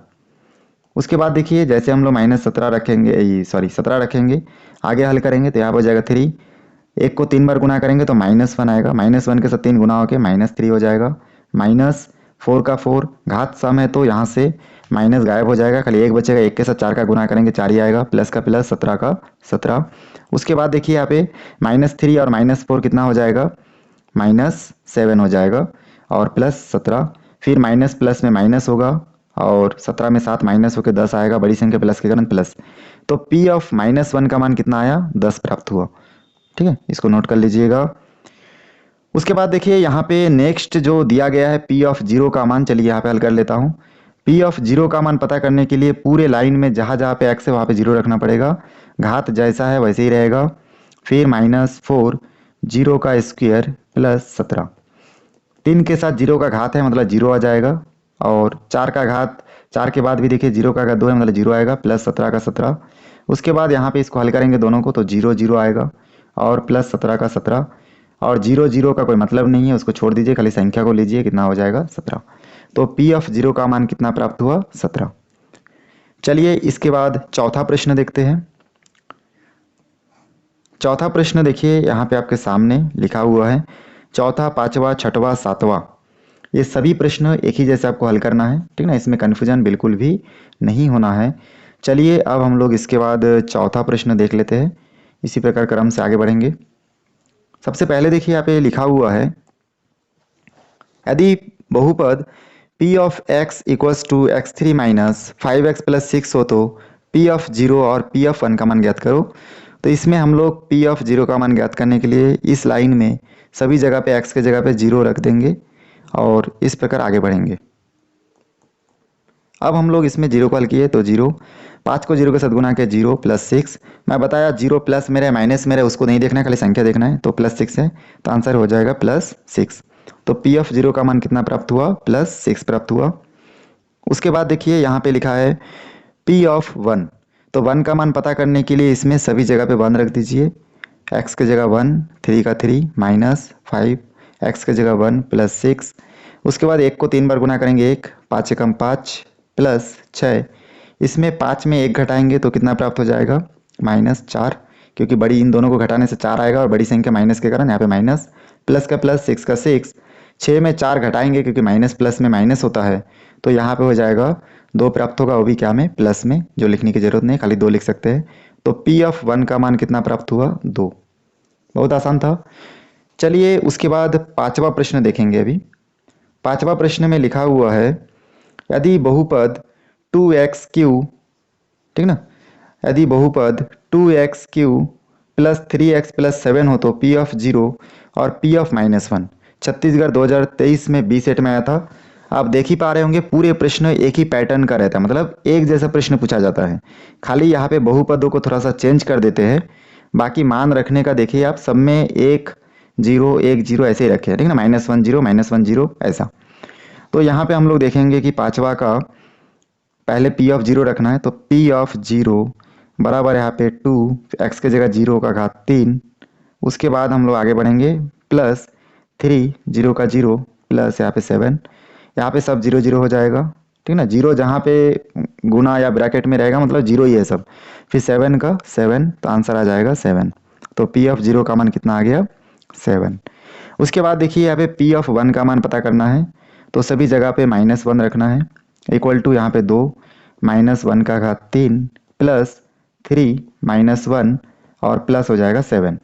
उसके बाद देखिए जैसे हम लोग -17 रखेंगे, सॉरी 17 रखेंगे, आगे हल करेंगे तो यहाँ पर हो जाएगा 3, 1 को 3 बार गुना करेंगे तो -1 आएगा, -1 के साथ 3 गुना होकर -3 हो जाएगा, -4 का 4 घात सम है तो यहाँ से माइनस गायब हो जाएगा, खाली 1 बचेगा, 1 के साथ 4 का गुना करेंगे 4 ही आएगा, प्लस का प्लस 17 का 17। उसके बाद देखिए यहाँ पे -3 और -4 कितना हो जाएगा, -7 हो जाएगा और प्लस 17, फिर माइनस प्लस में माइनस होगा और 17 में 7 माइनस होकर 10 आएगा, बड़ी संख्या प्लस के कारण प्लस। तो p ऑफ -1 का मान कितना आया, 10 प्राप्त हुआ। ठीक है, इसको नोट कर लीजिएगा। उसके बाद देखिए यहाँ पे नेक्स्ट जो दिया गया है p ऑफ 0 का मान, चलिए यहाँ पे हल कर लेता हूँ। p ऑफ 0 का मान पता करने के लिए पूरे लाइन में जहाँ जहाँ पे x है वहाँ पे 0 रखना पड़ेगा, घात जैसा है वैसे ही रहेगा, फिर -4 0 का स्क्वायर प्लस 17, 3 के साथ 0 का घात है मतलब 0 आ जाएगा, और 4 का घात 4 के बाद भी देखिए 0 का घात 2 है मतलब 0 आएगा, प्लस 17 का 17। उसके बाद यहाँ पे इसको हल करेंगे दोनों को तो 0 0 आएगा और प्लस 17 का 17, और 0 0 का कोई मतलब नहीं है, उसको छोड़ दीजिए, खाली संख्या को लीजिए, कितना हो जाएगा 17। तो p ऑफ 0 का मान कितना प्राप्त हुआ, 17। चलिए इसके बाद चौथा प्रश्न देखते हैं। चौथा प्रश्न देखिए यहाँ पे आपके सामने लिखा हुआ है, चौथा, पांचवा, छठवां, सातवां, ये सभी प्रश्न एक ही जैसे आपको हल करना है, ठीक ना, इसमें कन्फ्यूजन बिल्कुल भी नहीं होना है। चलिए अब हम लोग इसके बाद चौथा प्रश्न देख लेते हैं, इसी प्रकार क्रम से आगे बढ़ेंगे। सबसे पहले देखिए यहाँ पे लिखा हुआ है, यदि बहुपद p of x equals to x3 minus 5x plus 6 हो तो p ऑफ 0 और p ऑफ 1 का मान ज्ञात करो। तो इसमें हम लोग p ऑफ 0 का मान ज्ञात करने के लिए इस लाइन में सभी जगह पे x के जगह पे 0 रख देंगे और इस प्रकार आगे बढ़ेंगे। अब हम लोग इसमें 0 को हल किए तो 0, 5 को 0 के साथ गुना किया 0 प्लस 6। मैं बताया 0 प्लस मेरा माइनस मेरा उसको नहीं देखना है, खाली संख्या देखना है, तो प्लस 6 है तो आंसर हो जाएगा प्लस 6। तो p ऑफ 0 का मान कितना प्राप्त हुआ, प्लस 6 प्राप्त हुआ। उसके बाद देखिए यहाँ पे लिखा है p ऑफ 1, तो 1 का मान पता करने के लिए इसमें सभी जगह पे 1 रख दीजिए, x के जगह 1, 3 का 3 माइनस 5, x के जगह 1 प्लस 6। उसके बाद 1 को 3 बार गुना करेंगे 1, 5 एकम 5 प्लस 6, इसमें 5 में 1 घटाएंगे तो कितना प्राप्त हो जाएगा, -4, क्योंकि बड़ी इन दोनों को घटाने से 4 आएगा और बड़ी संख्या माइनस के कारण यहाँ पे माइनस, प्लस का प्लस, 6 का 6, 6 में 4 घटाएंगे क्योंकि माइनस प्लस में माइनस होता है, तो यहाँ पे हो जाएगा 2 प्राप्त होगा, वो भी क्या में, प्लस में, जो लिखने की जरूरत नहीं, खाली 2 लिख सकते हैं। तो P(1) का मान कितना प्राप्त हुआ, 2। बहुत आसान था। चलिए उसके बाद 5वां प्रश्न देखेंगे। अभी 5वां प्रश्न में लिखा हुआ है, यदि बहुपद 2x³ ठीक ना, यदि बहुपद 2x³ प्लस 3x प्लस 7 हो तो P(0) और P(-1) छत्तीसगढ़ 2023 में बी सेट में आया था। आप देख ही पा रहे होंगे पूरे प्रश्न एक ही पैटर्न का रहता है, मतलब एक जैसा प्रश्न पूछा जाता है, खाली यहाँ पे बहुपदों को थोड़ा सा चेंज कर देते हैं। बाकी मान रखने का देखिए आप, सब में 1 0 1 0 ऐसे ही रखे हैं, ठीक ना, -1 0 -1 0 ऐसा। तो यहाँ पे हम लोग देखेंगे कि 5वां का पहले P(0) रखना है, तो P(0) बराबर यहाँ पे 2, x के जगह 0 का घात 3, उसके बाद हम लोग आगे बढ़ेंगे, प्लस 3 0 का 0 प्लस यहाँ पे 7, यहाँ पे सब 0 0 हो जाएगा, ठीक ना, 0 जहाँ पे गुना या ब्रैकेट में रहेगा मतलब 0 ही है सब, फिर 7 का 7, तो आंसर आ जाएगा 7। तो P(0) का मान कितना आ गया, 7। उसके बाद देखिए यहाँ पे P(1) का मान पता करना है, तो सभी जगह पे -1 रखना है, इक्वल टू यहाँ पे 2 -1 का घात 3 प्लस 3 -1 और प्लस हो जाएगा 7।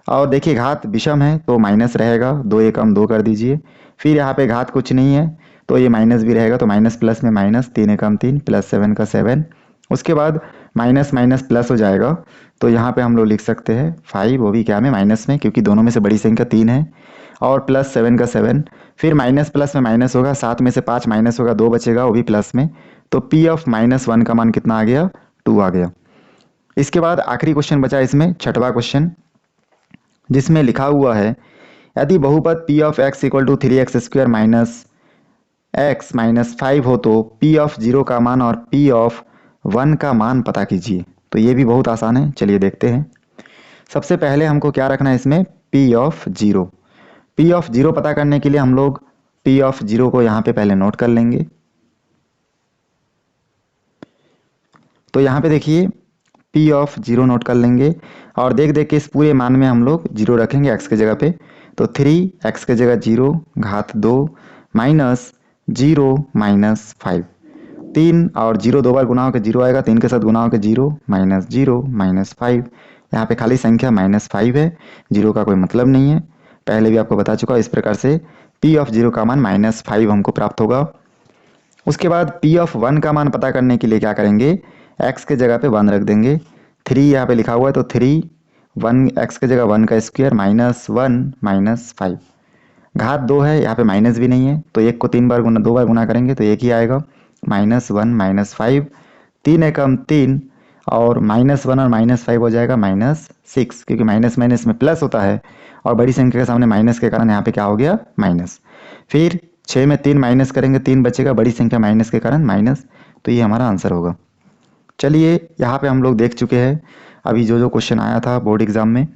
और देखिए घात विषम है तो माइनस रहेगा, 2 एकम 2 कर दीजिए, फिर यहाँ पे घात कुछ नहीं है तो ये माइनस भी रहेगा, तो माइनस प्लस में माइनस, 3 एकम 3 प्लस 7 का 7, उसके बाद माइनस माइनस प्लस हो जाएगा, तो यहाँ पे हम लोग लिख सकते हैं 5, वो भी क्या में, माइनस में, क्योंकि दोनों में से बड़ी संख्या 3 है, और प्लस 7 का 7, फिर माइनस प्लस में माइनस होगा, 7 में से 5 माइनस होगा, 2 बचेगा, वो भी प्लस में, तो P(-1) का मान कितना आ गया, 2 आ गया। इसके बाद आखिरी क्वेश्चन बचा इसमें, 6वां क्वेश्चन, जिसमें लिखा हुआ है, यदि बहुपद P(x) = 3x² minus x minus 5 हो तो P(0) का मान और P(1) का मान पता कीजिए। तो ये भी बहुत आसान है, चलिए देखते हैं। सबसे पहले हमको क्या रखना है इसमें, P(0). P(0) पता करने के लिए हम लोग P(0) को यहाँ पे पहले नोट कर लेंगे। तो यहाँ पे देखिए P(0) नोट कर लेंगे, और देख देख के इस पूरे मान में हम लोग 0 रखेंगे x के जगह पे, तो 3 x के जगह 0 घात 2 माइनस 0 माइनस 5, 3 और 0 2 बार गुना होकर 0 आएगा, 3 के साथ गुना होकर 0 माइनस 0 माइनस 5, यहाँ पे खाली संख्या -5 है, 0 का कोई मतलब नहीं है, पहले भी आपको बता चुका हूँ। इस प्रकार से P(0) का मान -5 हमको प्राप्त होगा। उसके बाद P(1) का मान पता करने के लिए क्या करेंगे, x के जगह पे 1 रख देंगे, 3 यहाँ पे लिखा हुआ है, तो 3 1 x के जगह 1 का स्क्वायर -1 माइनस 5, घात 2 है, यहाँ पे माइनस भी नहीं है, तो 1 को 3 बार गुना 2 बार गुना करेंगे तो 1 ही आएगा, -1 माइनस 5, 3 एकम 3, और -1 और -5 हो जाएगा -6, क्योंकि माइनस माइनस में प्लस होता है, और बड़ी संख्या के सामने माइनस के कारण यहाँ पे क्या हो गया, माइनस। फिर 6 में 3 माइनस करेंगे, 3 बचेगा, बड़ी संख्या माइनस के कारण माइनस, तो ये हमारा आंसर होगा। चलिए यहाँ पे हम लोग देख चुके हैं अभी जो जो क्वेश्चन आया था बोर्ड एग्जाम में।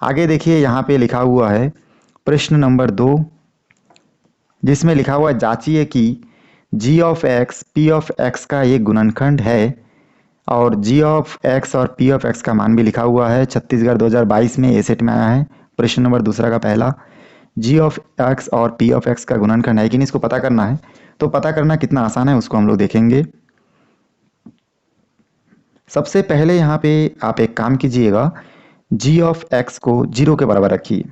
आगे देखिए यहाँ पे लिखा हुआ है प्रश्न नंबर 2, जिसमें लिखा हुआ है, जांचिए कि g(x) p(x) का एक गुणनखंड है, और g(x) और p(x) का मान भी लिखा हुआ है। छत्तीसगढ़ 2022 में ए सेट में आया है। प्रश्न नंबर 2 का पहला, g(x) और p(x) का गुणनखंड है कि नहीं, इसको पता करना है। तो पता करना कितना आसान है उसको हम लोग देखेंगे। सबसे पहले यहाँ पे आप एक काम कीजिएगा, g(x) को 0 के बराबर रखिए।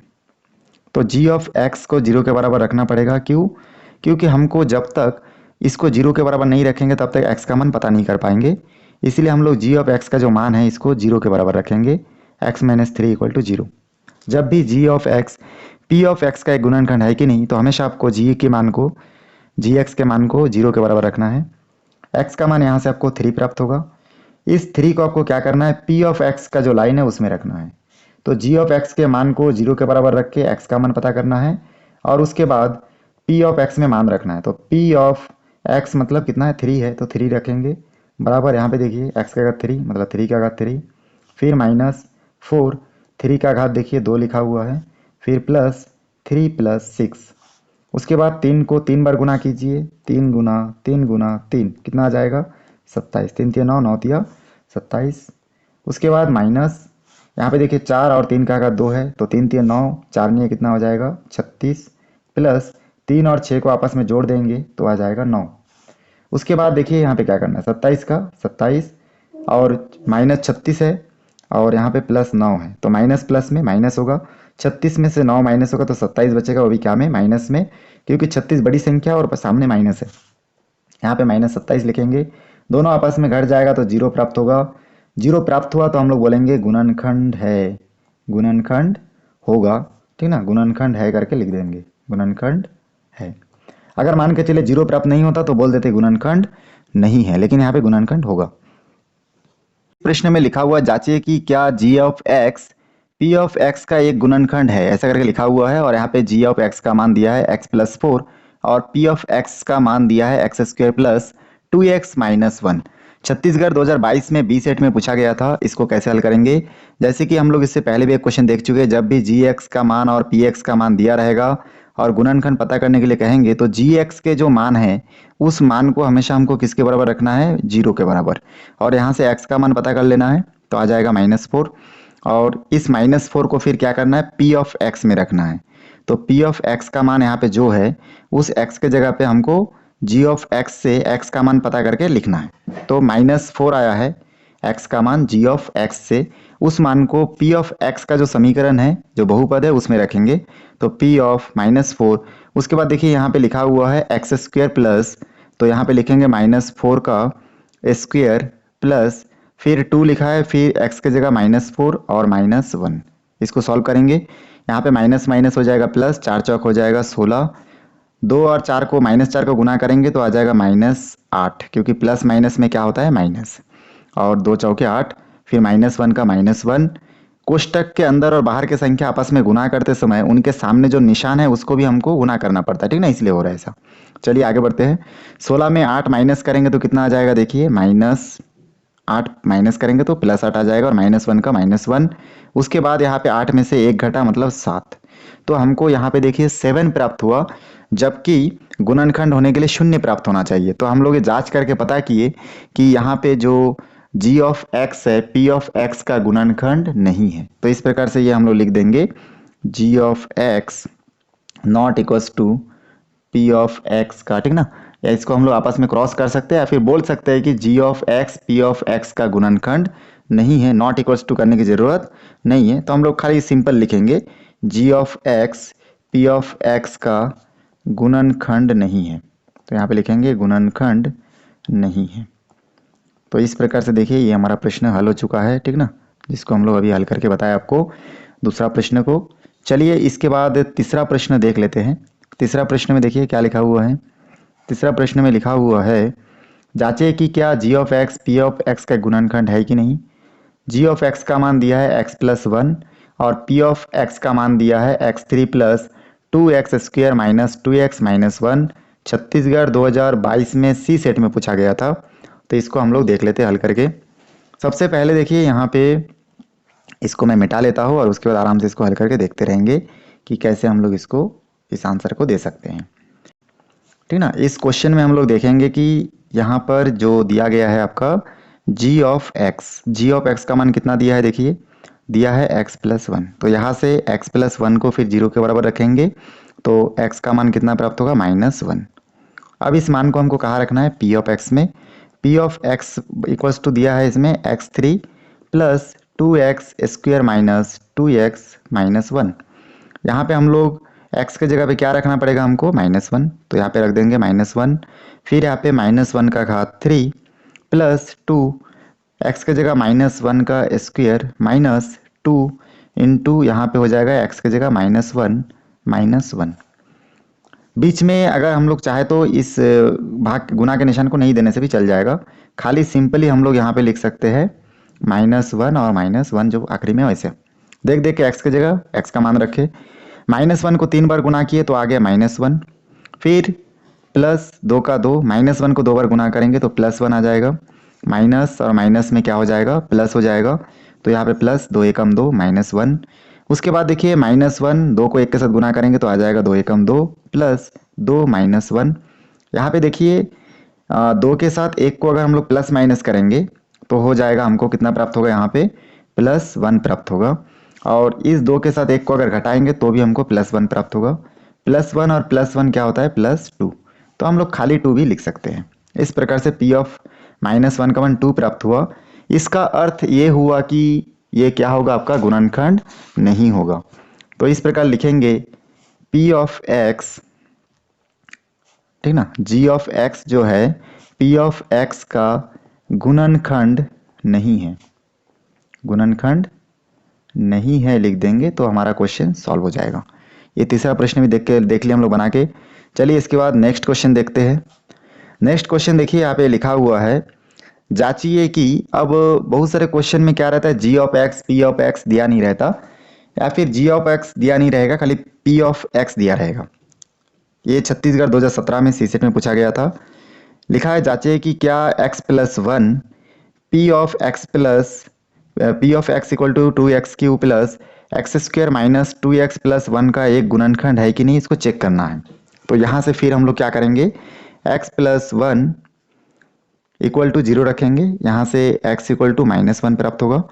तो g(x) को 0 के बराबर रखना पड़ेगा, क्यों, क्योंकि हमको जब तक इसको 0 के बराबर नहीं रखेंगे तब तक x का मान पता नहीं कर पाएंगे, इसलिए हम लोग g(x) का जो मान है इसको 0 के बराबर रखेंगे, x - 3 = 0। जब भी g(x) p(x) का एक गुणनखंड है कि नहीं, तो हमेशा आपको g के मान को, gx के मान को 0 के बराबर रखना है। x का मान यहाँ से आपको 3 प्राप्त होगा। इस 3 को आपको क्या करना है, p(x) का जो लाइन है उसमें रखना है। तो g(x) के मान को 0 के बराबर रख के x का मान पता करना है, और उसके बाद p(x) में मान रखना है। तो p(x) मतलब कितना है, 3 है, तो 3 रखेंगे, बराबर यहाँ पे देखिए x का घात 3 मतलब 3 का घात 3, फिर -4, 3 का घात देखिए 2 लिखा हुआ है, फिर प्लस 3 + 6, उसके बाद 3 को 3 बार गुना कीजिए, 3 गुना 3 गुना 3 कितना आ जाएगा, 27, 3 तिया 9, 9 तिया 27। उसके बाद माइनस, यहाँ पे देखिए 4 और 3 का 2 है, तो 3 तिया 9, 4 नहीं कितना हो जाएगा 36, प्लस 3 और 6 को आपस में जोड़ देंगे तो आ जाएगा 9। उसके बाद देखिए यहाँ पे क्या करना है, 27 का 27 और माइनस 36 है और यहाँ पे प्लस 9 है, तो माइनस प्लस में माइनस होगा। 36 में से 9 माइनस होगा तो 27 बचेगा, वो भी क्या में, माइनस में, क्योंकि 36 बड़ी संख्या और सामने माइनस है। यहाँ पे माइनस 27 लिखेंगे, दोनों आपस में घट जाएगा तो 0 प्राप्त होगा। 0 प्राप्त हुआ तो हम लोग बोलेंगे गुणनखंड है, गुणनखंड होगा, ठीक ना, गुणनखंड है करके लिख देंगे, गुणनखंड है। अगर मान के चले 0 प्राप्त नहीं होता तो बोल देते गुणनखंड नहीं है, लेकिन यहाँ पे गुणनखंड होगा। प्रश्न में लिखा हुआ जांचिए कि क्या g of x p of x का एक गुणनखंड है, ऐसा करके लिखा हुआ है। और यहाँ पे g ऑफ x का मान दिया है x प्लस 4 और p ऑफ x का मान दिया है x square plus 2x minus 1। Chhattisgarh 2022 में बी सेट में पूछा गया था। इसको कैसे हल करेंगे, जैसे कि हम लोग इससे पहले भी एक क्वेश्चन देख चुके हैं। जब भी gx का मान और px का मान दिया रहेगा और गुणनखंड पता करने के लिए कहेंगे तो gx के जो मान है उस मान को हमेशा हमको किसके बराबर रखना है, 0 के बराबर। और यहाँ से x का मान पता कर लेना है तो आ जाएगा -4, और इस -4 को फिर क्या करना है, p ऑफ x में रखना है। तो p ऑफ x का मान यहाँ पे जो है उस x के जगह पे हमको g ऑफ x से x का मान पता करके लिखना है। तो -4 आया है x का मान g ऑफ x से, उस मान को p ऑफ x का जो समीकरण है जो बहुपद है उसमें रखेंगे, तो p ऑफ -4। उसके बाद देखिए यहाँ पे लिखा हुआ है x स्क्वायर प्लस, तो यहाँ पे लिखेंगे -4 का स्क्वायर प्लस फिर 2 लिखा है, फिर x के जगह -4 और -1। इसको सॉल्व करेंगे, यहाँ पे माइनस माइनस हो जाएगा प्लस, 4 चौक हो जाएगा 16, 2 और 4 को -4 को गुना करेंगे तो आ जाएगा -8, क्योंकि प्लस माइनस में क्या होता है, माइनस, और 2 चौके 8, फिर -1 का -1। कोष्टक के अंदर और बाहर की संख्या आपस में गुना करते समय उनके सामने जो निशान है उसको भी हमको गुना करना पड़ता है, ठीक ना, इसलिए हो रहा है ऐसा। चलिए आगे बढ़ते हैं। 16 में 8 माइनस करेंगे तो कितना आ जाएगा, देखिए -8 माइनस करेंगे तो +8 आ जाएगा, और -1 का -1। उसके बाद यहाँ पे 8 में से 1 घटा मतलब 7, तो हमको यहाँ पे देखिए 7 प्राप्त हुआ, जबकि गुणनखंड होने के लिए 0 प्राप्त होना चाहिए। तो हम लोग ये जांच करके पता किए कि यहाँ पे जो g ऑफ x है p ऑफ x का गुणनखंड नहीं है। तो इस प्रकार से ये हम लोग लिख देंगे, g of x not equals to p of x का, ठीक ना, या इसको हम लोग आपस में क्रॉस कर सकते हैं या फिर बोल सकते हैं कि g of x p of x का गुणनखंड नहीं है। नॉट इक्वल्स टू करने की जरूरत नहीं है, तो हम लोग खाली सिंपल लिखेंगे g of x p of x का गुणनखंड नहीं है, तो यहाँ पे लिखेंगे गुणनखंड नहीं है। तो इस प्रकार से देखिए ये हमारा प्रश्न हल हो चुका है, ठीक ना, जिसको हम लोग अभी हल करके बताया आपको दूसरा प्रश्न को। चलिए इसके बाद तीसरा प्रश्न देख लेते हैं। तीसरा प्रश्न में देखिए क्या लिखा हुआ है। तीसरा प्रश्न में लिखा हुआ है, जांचे कि क्या g of x p of x का गुणनखंड है कि नहीं। g ऑफ x का मान दिया है x प्लस 1 और p ऑफ x का मान दिया है x3 plus 2x square minus 2x minus 1। Chhattisgarh 2022 में सी सेट में पूछा गया था, तो इसको हम लोग देख लेते हैं हल करके। सबसे पहले देखिए यहाँ पे इसको मैं मिटा लेता हूँ और उसके बाद आराम से इसको हल करके देखते रहेंगे कि कैसे हम लोग इसको इस आंसर को दे सकते हैं, ठीक ना। इस क्वेश्चन में हम लोग देखेंगे कि यहाँ पर जो दिया गया है आपका g ऑफ x का मान कितना दिया है, देखिए दिया है x प्लस 1, तो यहाँ से x प्लस 1 को फिर 0 के बराबर रखेंगे तो x का मान कितना प्राप्त होगा, -1। अब इस मान को हमको कहाँ रखना है, p ऑफ x में। p of x equals to दिया है इसमें x3 plus 2x square minus 2x minus 1। यहाँ पे हम लोग x के जगह पे क्या रखना पड़ेगा हमको, -1, तो यहाँ पे रख देंगे -1। फिर यहाँ पे -1 का घात 3 प्लस 2, x के जगह -1 का स्क्वायर माइनस 2 इंटू यहाँ पे हो जाएगा x के जगह -1। बीच में अगर हम लोग चाहे तो इस भाग गुना के निशान को नहीं देने से भी चल जाएगा, खाली सिंपली हम लोग यहाँ पे लिख सकते हैं -1 और -1 जो आखिरी में वैसे देख देख के x के जगह x का मान रखे। -1 को 3 बार गुना किए तो आ गया -1, फिर प्लस 2 का 2, -1 को 2 बार गुना करेंगे तो +1 आ जाएगा, माइनस और माइनस में क्या हो जाएगा, प्लस हो जाएगा, तो यहाँ पे प्लस 2 एकम 2 -1। उसके बाद देखिए -1 2 को 1 के साथ गुना करेंगे तो आ जाएगा 2 एकम 2 प्लस 2 -1। यहाँ पे देखिए दो के साथ एक को अगर हम लोग प्लस माइनस करेंगे तो हो जाएगा, हमको कितना प्राप्त होगा यहाँ पे, +1 प्राप्त होगा। और इस दो के साथ एक को अगर घटाएंगे तो भी हमको +1 प्राप्त होगा। +1 और +1 क्या होता है, +2। तो हम लोग खाली 2 भी लिख सकते हैं। इस प्रकार से P ऑफ -1 का मान 2 प्राप्त हुआ। इसका अर्थ ये हुआ कि ये क्या होगा, आपका गुणनखंड नहीं होगा। तो इस प्रकार लिखेंगे P ऑफ x, ठीक ना, G ऑफ x जो है P ऑफ x का गुणनखंड नहीं है, गुणनखंड नहीं है लिख देंगे तो हमारा क्वेश्चन सॉल्व हो जाएगा। ये तीसरा प्रश्न भी देख लिया हम लोग बना के। चलिए इसके बाद नेक्स्ट क्वेश्चन देखते हैं। नेक्स्ट क्वेश्चन देखिए यहाँ पे लिखा हुआ है, जांचिए कि, अब बहुत सारे क्वेश्चन में क्या रहता है, G of x P of x दिया नहीं रहता, या फिर G ऑफ x दिया नहीं रहेगा, खाली P ऑफ x दिया रहेगा। ये छत्तीसगढ़ 2017 में सीसेट में पूछा गया था। लिखा है, जांचिए कि क्या x+1 P of x plus P of x equal to 2x³ plus x² minus 2x plus 1 का एक गुणनखंड है कि नहीं, इसको चेक करना है। तो यहाँ से फिर हम लोग क्या करेंगे, x+1 इक्वल टू 0 रखेंगे, यहाँ से x इक्वल टू -1 प्राप्त होगा।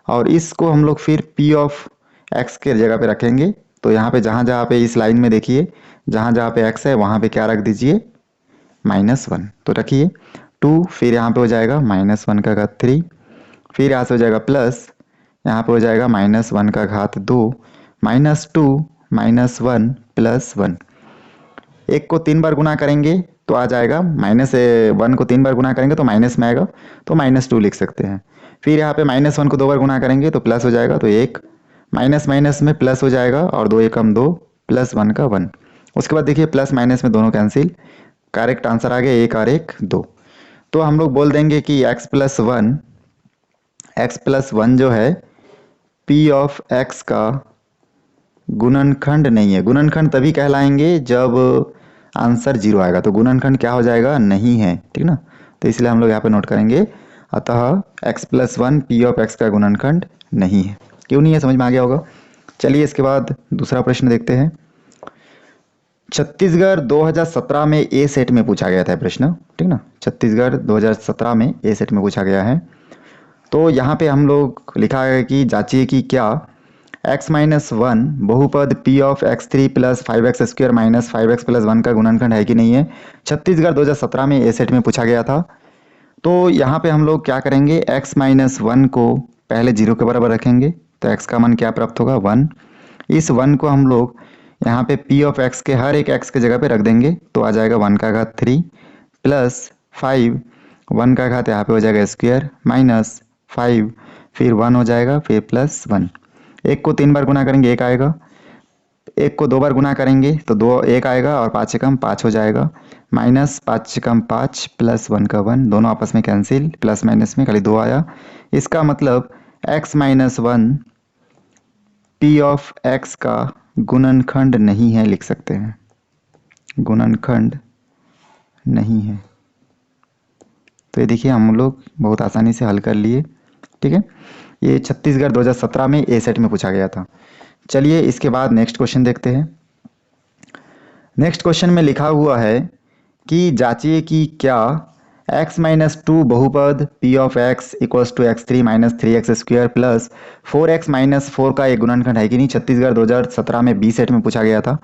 और इसको हम लोग फिर P ऑफ x के जगह पे रखेंगे। तो यहाँ पे जहाँ जहाँ पे इस लाइन में देखिए, जहाँ जहाँ पे x है वहाँ पे क्या रख दीजिए, -1। तो रखिए 2, फिर यहाँ पे हो जाएगा -1 का घात 3, फिर यहाँ से हो जाएगा प्लस, यहाँ पे हो जाएगा -1 का घात 2, -2 -1 प्लस 1। एक को 3 बार गुना करेंगे तो आ जाएगा, -1 को 3 बार गुना करेंगे तो माइनस में आएगा, तो -2 लिख सकते हैं। फिर यहाँ पे -1 को 2 बार गुना करेंगे तो प्लस हो जाएगा, तो 1 माइनस माइनस में प्लस हो जाएगा, और 2 एकम 2 प्लस 1 का 1। उसके बाद देखिए प्लस माइनस में दोनों कैंसिल, करेक्ट आंसर आ गया 1 और 1 2। तो हम लोग बोल देंगे कि x+1 जो है P ऑफ x का गुणनखंड नहीं है। गुणनखंड तभी कहलाएंगे जब आंसर 0 आएगा, तो गुणनखंड क्या हो जाएगा, नहीं है, ठीक ना। तो इसलिए हम लोग यहाँ पे नोट करेंगे, अतः x+1 P ऑफ x का गुणनखंड नहीं है। क्यों नहीं है, समझ में आ गया होगा। चलिए इसके बाद दूसरा प्रश्न देखते हैं। छत्तीसगढ़ 2017 में ए सेट में पूछा गया था प्रश्न, ठीक ना, छत्तीसगढ़ 2017 में ए सेट में पूछा गया है। तो यहाँ पे हम लोग लिखा है कि जांचिए कि क्या x-1 बहुपद P of x3 plus 5x² minus 5x plus 1 का गुणनखंड है कि नहीं है। छत्तीसगढ़ 2017 में ए सेट में पूछा गया था। तो यहाँ पे हम लोग क्या करेंगे, x-1 को पहले 0 के बराबर रखेंगे, तो x का मान क्या प्राप्त होगा, 1। इस 1 को हम लोग यहाँ पे P ऑफ x के हर एक x के जगह पे रख देंगे, तो आ जाएगा 1 का घात 3 प्लस 5, 1 का घात यहाँ पे हो जाएगा स्क्वायर माइनस 5, फिर 1 हो जाएगा, फिर प्लस 1। एक को 3 बार गुना करेंगे 1 आएगा, एक को 2 बार गुना करेंगे तो 1 आएगा, और 5 एकम 5 हो जाएगा, माइनस 5 एकम 5 प्लस 1 का 1, दोनों आपस में कैंसिल, प्लस माइनस में खाली 2 आया। इसका मतलब x-1 P ऑफ x का गुणनखंड नहीं है लिख सकते हैं, गुणनखंड नहीं है। तो ये देखिए हम लोग बहुत आसानी से हल कर लिए, ठीक है। ये छत्तीसगढ़ 2017 में ए सेट में पूछा गया था। चलिए इसके बाद नेक्स्ट क्वेश्चन देखते हैं। नेक्स्ट क्वेश्चन में लिखा हुआ है कि जांचिए कि क्या x-2 बहुपद P of x equals to x3 minus 3x² plus 4x minus 4 का एक गुणनखंड है कि नहीं। छत्तीसगढ़ 2017 में बी सेट में पूछा गया था।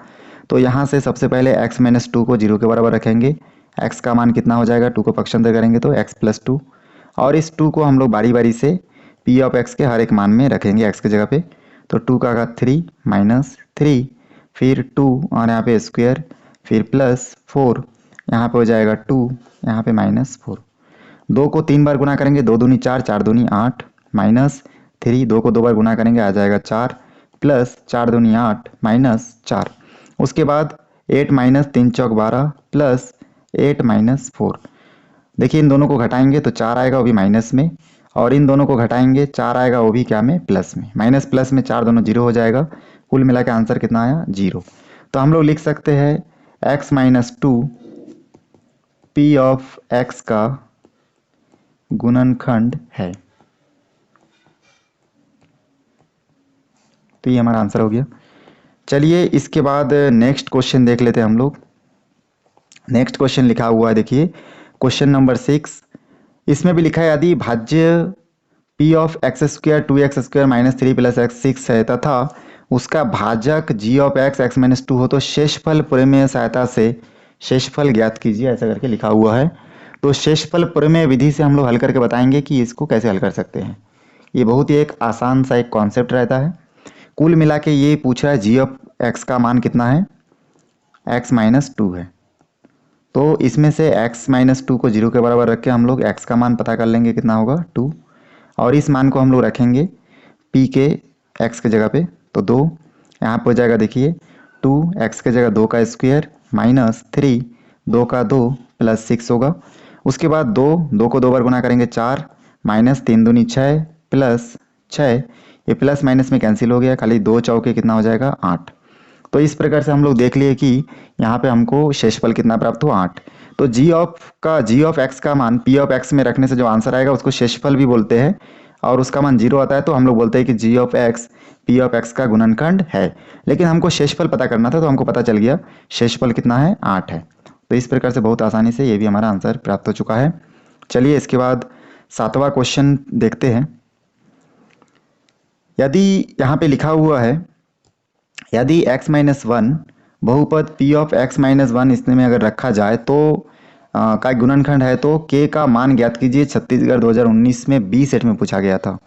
तो यहाँ से सबसे पहले x-2 को 0 के बराबर रखेंगे, x का मान कितना हो जाएगा, 2 को पक्षांतर करेंगे तो x+2, और इस 2 को हम लोग बारी बारी से P ऑफ x के हर एक मान में रखेंगे x के जगह पे। तो 2 का घात 3 माइनस 3, फिर 2 और यहाँ पे स्क्वायर, फिर प्लस 4, यहाँ पे हो जाएगा 2, यहाँ पे -4। 2 को 3 बार गुना करेंगे, 2 दूनी 4, 4 दूनी 8, माइनस 3, 2 को 2 बार गुना करेंगे आ जाएगा 4, प्लस 4 दूनी 8 माइनस 4। उसके बाद 8 माइनस 3 चौक 12 प्लस 8 माइनस 4। देखिए इन दोनों को घटाएंगे तो 4 आएगा, वो भी माइनस में, और इन दोनों को घटाएंगे 4 आएगा, वो भी क्या में, प्लस में। माइनस प्लस में 4 दोनों 0 हो जाएगा, कुल मिला के आंसर कितना आया, 0। तो हम लोग लिख सकते हैं x-2 P ऑफ x का गुणनखंड है। तो ये हमारा आंसर हो गया। चलिए इसके बाद नेक्स्ट क्वेश्चन देख लेते हैं हम लोग। नेक्स्ट क्वेश्चन लिखा हुआ है देखिए, क्वेश्चन नंबर 6, इसमें भी लिखा है यदि भाज्य P of x square 2x² minus 3 plus x 6 है तथा उसका भाजक जी ऑफ एक्स एक्स माइनस 2 हो तो शेषफल प्रमेय सहायता से शेषफल ज्ञात कीजिए, ऐसा करके लिखा हुआ है। तो शेषफल प्रमेय विधि से हम लोग हल करके बताएंगे कि इसको कैसे हल कर सकते हैं। ये बहुत ही एक आसान सा एक कॉन्सेप्ट रहता है। कुल मिला के ये पूछ रहा है जी ऑफ एक्स का मान कितना है, एक्स माइनस 2 है। तो इसमें से x माइनस 2 को 0 के बराबर रख के हम लोग x का मान पता कर लेंगे कितना होगा 2, और इस मान को हम लोग रखेंगे p के x के जगह पे, तो 2 यहाँ पे हो जाएगा। देखिए 2x के जगह 2 का स्क्वायर माइनस 3 2 का 2 प्लस 6 होगा। उसके बाद 2 को 2 बार गुना करेंगे 4 माइनस 3 दूनी 6 प्लस 6, ये प्लस माइनस में कैंसिल हो गया, खाली 2 चौके कितना हो जाएगा 8। तो इस प्रकार से हम लोग देख लिए कि यहाँ पे हमको शेषफल कितना प्राप्त हुआ 8। तो जी ऑफ एक्स का मान पी ऑफ एक्स में रखने से जो आंसर आएगा उसको शेषफल भी बोलते हैं, और उसका मान 0 आता है तो हम लोग बोलते हैं कि G of X P of X का गुणनखंड है। लेकिन हमको शेषफल पता करना था तो हमको पता चल गया शेषफल कितना है 8 है। तो इस प्रकार से बहुत आसानी से ये भी हमारा आंसर प्राप्त हो चुका है। चलिए इसके बाद 7वां क्वेश्चन देखते हैं। यदि यहाँ पे लिखा हुआ है यदि x माइनस 1 बहुपद p ऑफ x माइनस 1 इसमें में अगर रखा जाए तो का गुणनखंड है तो k का मान ज्ञात कीजिए। छत्तीसगढ़ 2019 में बी सेट में पूछा गया था।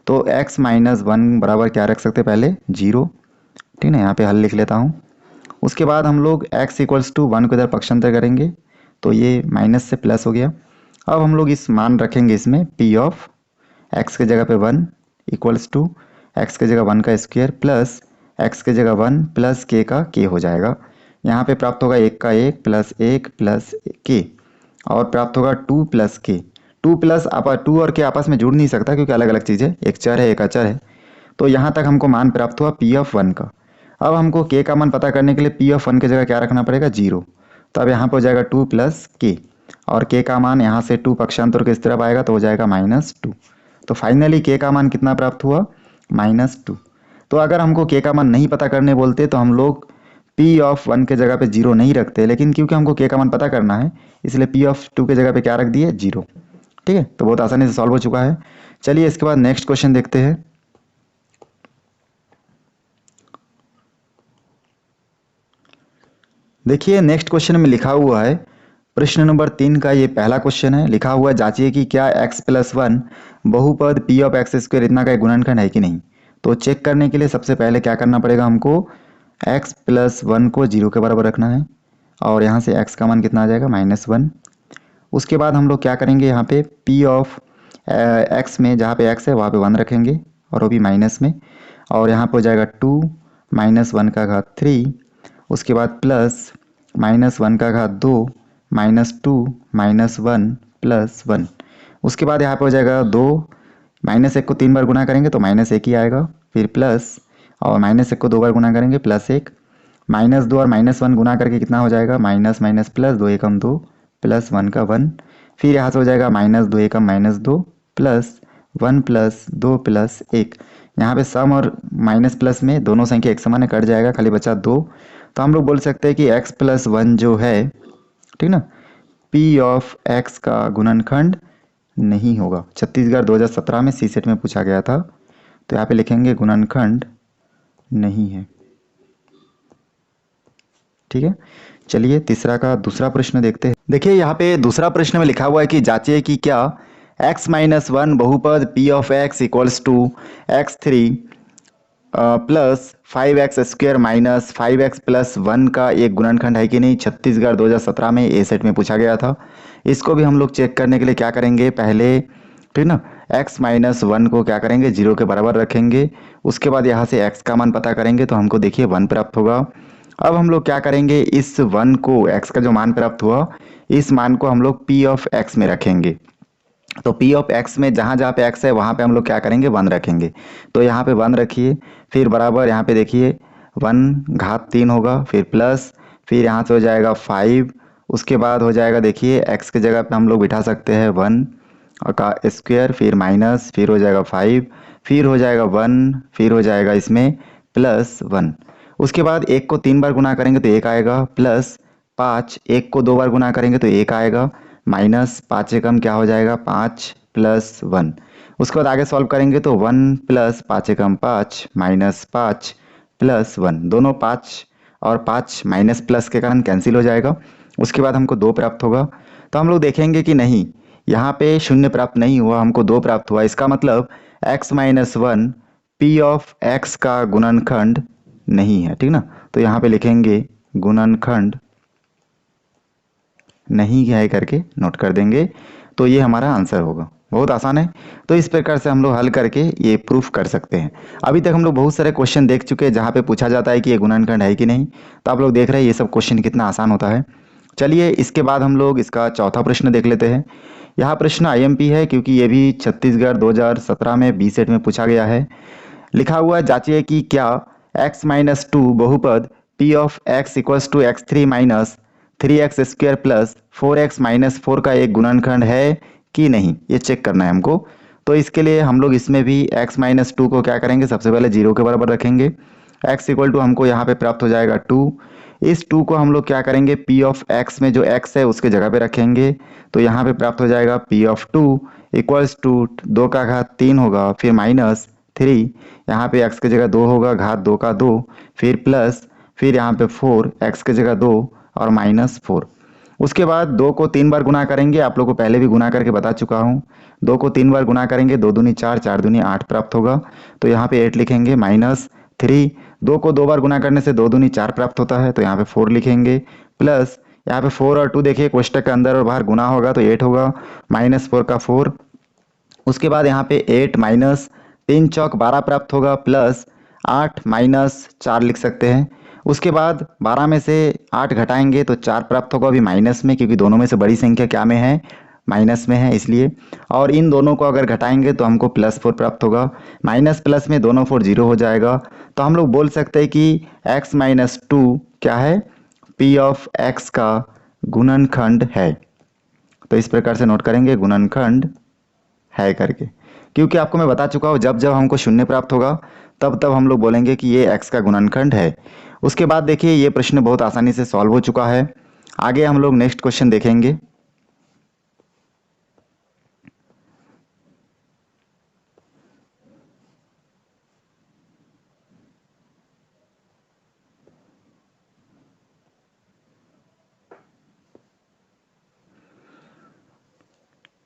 तो x माइनस 1 बराबर क्या रख सकते पहले 0, ठीक है। यहाँ पे हल लिख लेता हूँ। उसके बाद हम लोग x इक्वल्स टू 1 को इधर पक्षांतर करेंगे तो ये माइनस से प्लस हो गया। अब हम लोग इस मान रखेंगे इसमें p ऑफ x के जगह पे 1 इक्वल्स टू x के जगह 1 का स्क्वायर प्लस x के जगह 1 प्लस k का k हो जाएगा। यहाँ पे प्राप्त होगा 1 का 1 प्लस k, और प्राप्त होगा 2 प्लस k। 2 और k आपस में जुड़ नहीं सकता क्योंकि अलग अलग चीज़ है, एक चर है एक अचर है। तो यहाँ तक हमको मान प्राप्त हुआ p ऑफ 1 का। अब हमको k का मान पता करने के लिए p ऑफ 1 की जगह क्या रखना पड़ेगा 0। तो अब यहाँ पे हो जाएगा 2 प्लस k, और k का मान यहाँ से 2 पक्षांतर के इस तरफ आएगा तो हो जाएगा -2। तो फाइनली k का मान कितना प्राप्त हुआ -2। तो अगर हमको k का मान नहीं पता करने बोलते तो हम लोग p ऑफ 1 के जगह पे 0 नहीं रखते, लेकिन क्योंकि हमको k का मान पता करना है इसलिए p ऑफ 2 के जगह पे क्या रख दिए 0, ठीक है। तो बहुत आसानी से सॉल्व हो चुका है। चलिए इसके बाद नेक्स्ट क्वेश्चन देखते हैं। देखिए नेक्स्ट क्वेश्चन में लिखा हुआ है प्रश्न नंबर 3 का ये पहला क्वेश्चन है। लिखा हुआ है जांचिए कि क्या x प्लस 1 बहुपद p ऑफ एक्स स्क्वायर इतना का एक गुणनखंड है कि नहीं। तो चेक करने के लिए सबसे पहले क्या करना पड़ेगा हमको x प्लस 1 को 0 के बराबर रखना है, और यहाँ से x का मान कितना आ जाएगा -1। उसके बाद हम लोग क्या करेंगे यहाँ पे p ऑफ x में जहाँ पे x है वहाँ पे 1 रखेंगे और वो भी माइनस में, और यहाँ पे हो जाएगा 2 माइनस 1 का घात 3, उसके बाद प्लस -1 का घात 2 -2 -1 प्लस 1। उसके बाद यहाँ पे हो जाएगा 2 -1 को 3 बार गुना करेंगे तो -1 ही आएगा, फिर प्लस, और -1 को 2 बार गुना करेंगे +1, -2 और -1 गुना करके कितना हो जाएगा माइनस माइनस प्लस 2 एकम 2 प्लस 1 का 1, फिर यहाँ से हो जाएगा -2 एकम -2 प्लस 1 प्लस 2 प्लस 1। यहाँ पे सम और माइनस प्लस में दोनों संख्या एक समान है, कट जाएगा, खाली बचा 2। तो हम लोग बोल सकते हैं कि x प्लस 1 जो है, ठीक ना, p ऑफ x का गुणनखंड नहीं होगा। छत्तीसगढ़ 2017 में सी सेट में पूछा गया था। तो यहाँ पे लिखेंगे गुणनखंड नहीं है, ठीक है। चलिए तीसरा का दूसरा प्रश्न देखते हैं। देखिए यहाँ पे दूसरा प्रश्न में लिखा हुआ है कि जांचिए कि क्या x माइनस 1 बहुपद p of x equals to x3 plus 5x square minus 5x plus 1 का एक गुणनखंड है कि नहीं। छत्तीसगढ़ 2017 में ए सेट में पूछा गया था। इसको भी हम लोग चेक करने के लिए क्या करेंगे पहले, ठीक ना, x माइनस 1 को क्या करेंगे 0 के बराबर रखेंगे। उसके बाद यहाँ से x का मान पता करेंगे तो हमको देखिए 1 प्राप्त होगा। अब हम लोग क्या करेंगे, इस 1 को, x का जो मान प्राप्त हुआ इस मान को हम लोग p ऑफ x में रखेंगे। तो p ऑफ x में जहाँ जहाँ पे x है वहाँ पे हम लोग क्या करेंगे 1 रखेंगे। तो यहाँ पे 1 रखिए, फिर बराबर यहाँ पे देखिए 1 घात 3 होगा, फिर प्लस, फिर यहाँ से हो जाएगा 5, उसके बाद हो जाएगा देखिए x के जगह पे हम लोग बिठा सकते हैं 1 का स्क्वायर, फिर माइनस, फिर हो जाएगा 5, फिर हो जाएगा 1, फिर हो जाएगा इसमें प्लस 1। उसके बाद 1 को 3 बार गुना करेंगे तो 1 आएगा, प्लस 5, 1 को 2 बार गुना करेंगे तो 1 आएगा, माइनस 5 एकम क्या हो जाएगा 5 प्लस 1। उसके बाद आगे सॉल्व करेंगे तो 1 प्लस 5 एकम 5 माइनस 5 प्लस 1, दोनों 5 और 5 माइनस प्लस के कारण कैंसिल हो जाएगा। उसके बाद हमको 2 प्राप्त होगा। तो हम लोग देखेंगे कि नहीं, यहाँ पे शून्य प्राप्त नहीं हुआ, हमको 2 प्राप्त हुआ। इसका मतलब x minus 1 P of x का गुणनखंड नहीं है, ठीक ना। तो यहाँ पे लिखेंगे गुणनखंड नहीं है करके नोट कर देंगे। तो ये हमारा आंसर होगा। बहुत आसान है। तो इस प्रकार से हम लोग हल करके ये प्रूफ कर सकते हैं। अभी तक हम लोग बहुत सारे क्वेश्चन देख चुके हैं जहाँ पे पूछा जाता है कि ये गुणनखंड है कि नहीं। तो आप लोग देख रहे हैं ये सब क्वेश्चन कितना आसान होता है। चलिए इसके बाद हम लोग इसका चौथा प्रश्न देख लेते हैं। यह प्रश्न आईएमपी है क्योंकि ये भी छत्तीसगढ़ 2017 में बी सेट में पूछा गया है। लिखा हुआ है, जांचिए कि क्या x माइनस 2 बहुपद p of x equals to X three minus 3x² plus 4x minus 4 का एक गुणनखंड है कि नहीं, ये चेक करना है हमको। तो इसके लिए हम लोग इसमें भी x माइनस 2 को क्या करेंगे, सबसे पहले 0 के बराबर रखेंगे। x इक्वल टू हमको यहाँ पे प्राप्त हो जाएगा 2। इस 2 को हम लोग क्या करेंगे, p ऑफ x में जो x है उसके जगह पे रखेंगे। तो यहाँ पे प्राप्त हो जाएगा p ऑफ 2 इक्वल्स टू 2 का घात 3 होगा, फिर माइनस 3, यहाँ पे x की जगह 2 होगा, घात 2 का 2, फिर प्लस, फिर यहाँ पे 4, x की जगह 2 और माइनस 4। उसके बाद 2 को 3 बार गुना करेंगे। आप लोग को पहले भी गुना करके बता चुका हूँ। 2 को 3 बार गुना करेंगे, 2 दूनी 4, 4 दूनी 8 प्राप्त होगा। तो यहाँ पे 8 लिखेंगे, माइनस 3, 2 को 2 बार गुना करने से 2 दूनी 4 प्राप्त होता है, तो यहाँ पे 4 लिखेंगे, प्लस यहाँ पे 4 और 2 देखिए कोष्टक के अंदर और बाहर गुना होगा तो 8 होगा, माइनस 4 का 4। उसके बाद यहाँ पे 8 माइनस 3 चौक 12 प्राप्त होगा, प्लस 8 माइनस 4 लिख सकते हैं। उसके बाद 12 में से 8 घटाएंगे तो 4 प्राप्त होगा, अभी माइनस में, क्योंकि दोनों में से बड़ी संख्या क्या में है, माइनस में है इसलिए। और इन दोनों को अगर घटाएंगे तो हमको प्लस 4 प्राप्त होगा। माइनस प्लस में दोनों 4 0 हो जाएगा। तो हम लोग बोल सकते हैं कि x माइनस 2 क्या है, p ऑफ x का गुणनखंड है। तो इस प्रकार से नोट करेंगे गुणनखंड है करके, क्योंकि आपको मैं बता चुका हूँ जब जब हमको शून्य प्राप्त होगा तब तब हम लोग बोलेंगे कि ये x का गुणनखंड है। उसके बाद देखिए ये प्रश्न बहुत आसानी से सॉल्व हो चुका है। आगे हम लोग नेक्स्ट क्वेश्चन देखेंगे।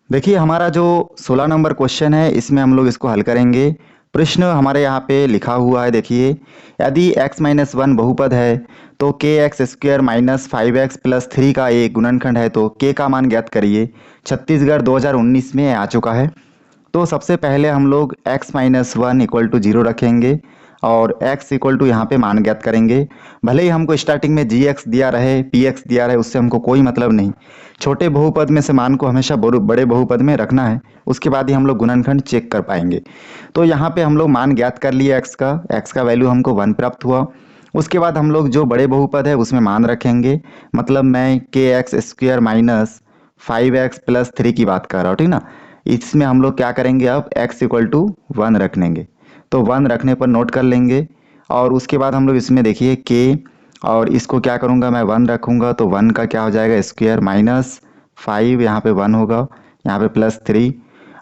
देखिए हमारा जो 16 नंबर क्वेश्चन है इसमें हम लोग इसको हल करेंगे। प्रश्न हमारे यहाँ पे लिखा हुआ है, देखिए, यदि x माइनस 1 बहुपद है तो kx² माइनस 5x प्लस 3 का एक गुणनखंड है, तो k का मान ज्ञात करिए। छत्तीसगढ़ 2019 में आ चुका है। तो सबसे पहले हम लोग x माइनस 1 इक्वल टू 0 रखेंगे और x इक्वल टू यहाँ पे मान ज्ञात करेंगे। भले ही हमको स्टार्टिंग में gx दिया रहे, px दिया रहे, उससे हमको कोई मतलब नहीं। छोटे बहुपद में से मान को हमेशा बड़े बहुपद में रखना है, उसके बाद ही हम लोग गुणनखंड चेक कर पाएंगे। तो यहाँ पे हम लोग मान ज्ञात कर लिए x का वैल्यू हमको 1 प्राप्त हुआ। उसके बाद हम लोग जो बड़े बहुपद है उसमें मान रखेंगे, मतलब मैं kx² माइनस 5x प्लस 3 की बात कर रहा हूँ, ठीक ना। इसमें हम लोग क्या करेंगे, अब x इक्वल टू 1 रख लेंगे। तो 1 रखने पर नोट कर लेंगे। और उसके बाद हम लोग इसमें देखिए k, और इसको क्या करूँगा, मैं 1 रखूँगा तो 1 का क्या हो जाएगा स्क्वायर, माइनस 5, यहाँ पे 1 होगा, यहाँ पे प्लस 3,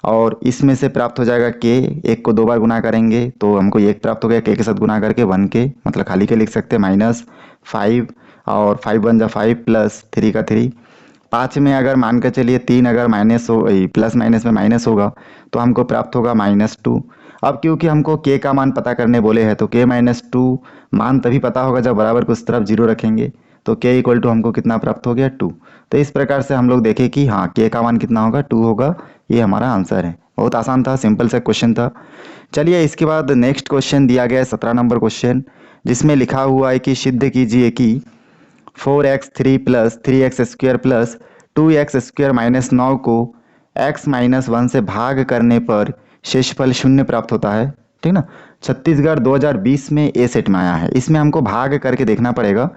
और इसमें से प्राप्त हो जाएगा k। एक को 2 बार गुना करेंगे तो हमको 1 प्राप्त हो गया, k के साथ गुना करके 1 के, मतलब खाली के लिख सकते हैं, माइनस 5, और 5 1 जा 5 प्लस 3 का 3। 5 में अगर मान कर चलिए 3 अगर माइनस हो, प्लस माइनस में माइनस होगा तो हमको प्राप्त होगा -2। अब क्योंकि हमको k का मान पता करने बोले हैं तो k माइनस 2 मान तभी पता होगा जब बराबर को उस तरफ 0 रखेंगे। तो k इक्वल टू हमको कितना प्राप्त हो गया, 2। तो इस प्रकार से हम लोग देखें कि हाँ k का मान कितना होगा, 2 होगा। ये हमारा आंसर है। बहुत आसान था, सिंपल सा क्वेश्चन था। चलिए इसके बाद नेक्स्ट क्वेश्चन दिया गया है 17 नंबर क्वेश्चन, जिसमें लिखा हुआ है कि सिद्ध कीजिए कि 4x3 plus 3x² plus 2x² minus 9 को x माइनस 1 से भाग करने पर शेषफल 0 प्राप्त होता है, ठीक ना। छत्तीसगढ़ 2020 में ए सेट में आया है। इसमें हमको भाग करके देखना पड़ेगा,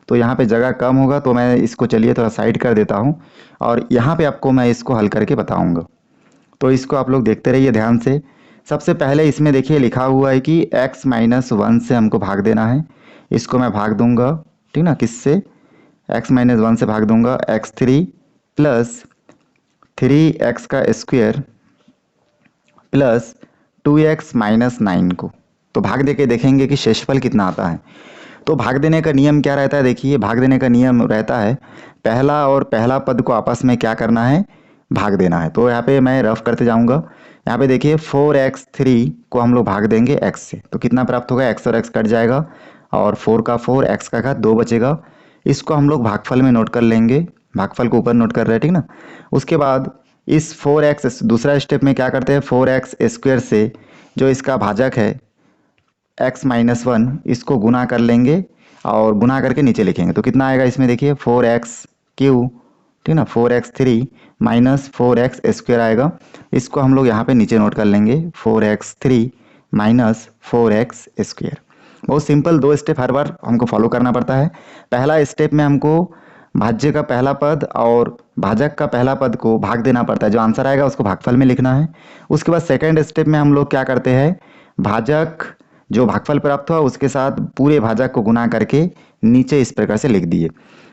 तो यहाँ पे जगह कम होगा तो मैं इसको चलिए थोड़ा साइड कर देता हूँ, और यहाँ पे आपको मैं इसको हल करके बताऊँगा। तो इसको आप लोग देखते रहिए ध्यान से। सबसे पहले इसमें देखिए लिखा हुआ है कि x माइनस 1 से हमको भाग देना है। इसको मैं भाग दूंगा, ठीक ना, किससे, x माइनस 1 से भाग दूंगा, x3 प्लस 3x का स्क्वायर प्लस 2x माइनस 9 को। तो भाग दे के देखेंगे कि शेषफल कितना आता है। तो भाग देने का नियम क्या रहता है, देखिए भाग देने का नियम रहता है पहला और पहला पद को आपस में क्या करना है, भाग देना है। तो यहाँ पे मैं रफ करते जाऊंगा। यहाँ पे देखिए 4x3 को हम लोग भाग देंगे x से, तो कितना प्राप्त होगा, x और x कट जाएगा और 4 का 4, x का घात 2 बचेगा। इसको हम लोग भागफल में नोट कर लेंगे, भागफल को ऊपर नोट कर रहे हैं, ठीक ना। उसके बाद इस 4x दूसरा स्टेप में क्या करते हैं, 4x स्क्वायर से जो इसका भाजक है x माइनस 1 इसको गुना कर लेंगे और गुना करके नीचे लिखेंगे। तो कितना आएगा इसमें, देखिए 4x3, ठीक ना, 4x3 माइनस 4x स्क्वायर आएगा। इसको हम लोग यहाँ पे नीचे नोट कर लेंगे, 4x3 माइनस 4x स्क्वायर। बहुत सिंपल, 2 स्टेप हर बार हमको फॉलो करना पड़ता है। पहला स्टेप में हमको भाज्य का पहला पद और भाजक का पहला पद को भाग देना पड़ता है, जो आंसर आएगा उसको भागफल में लिखना है। उसके बाद सेकंड स्टेप में हम लोग क्या करते हैं, भाजक जो भागफल प्राप्त हुआ उसके साथ पूरे भाजक को गुना करके नीचे इस प्रकार से लिख दिए।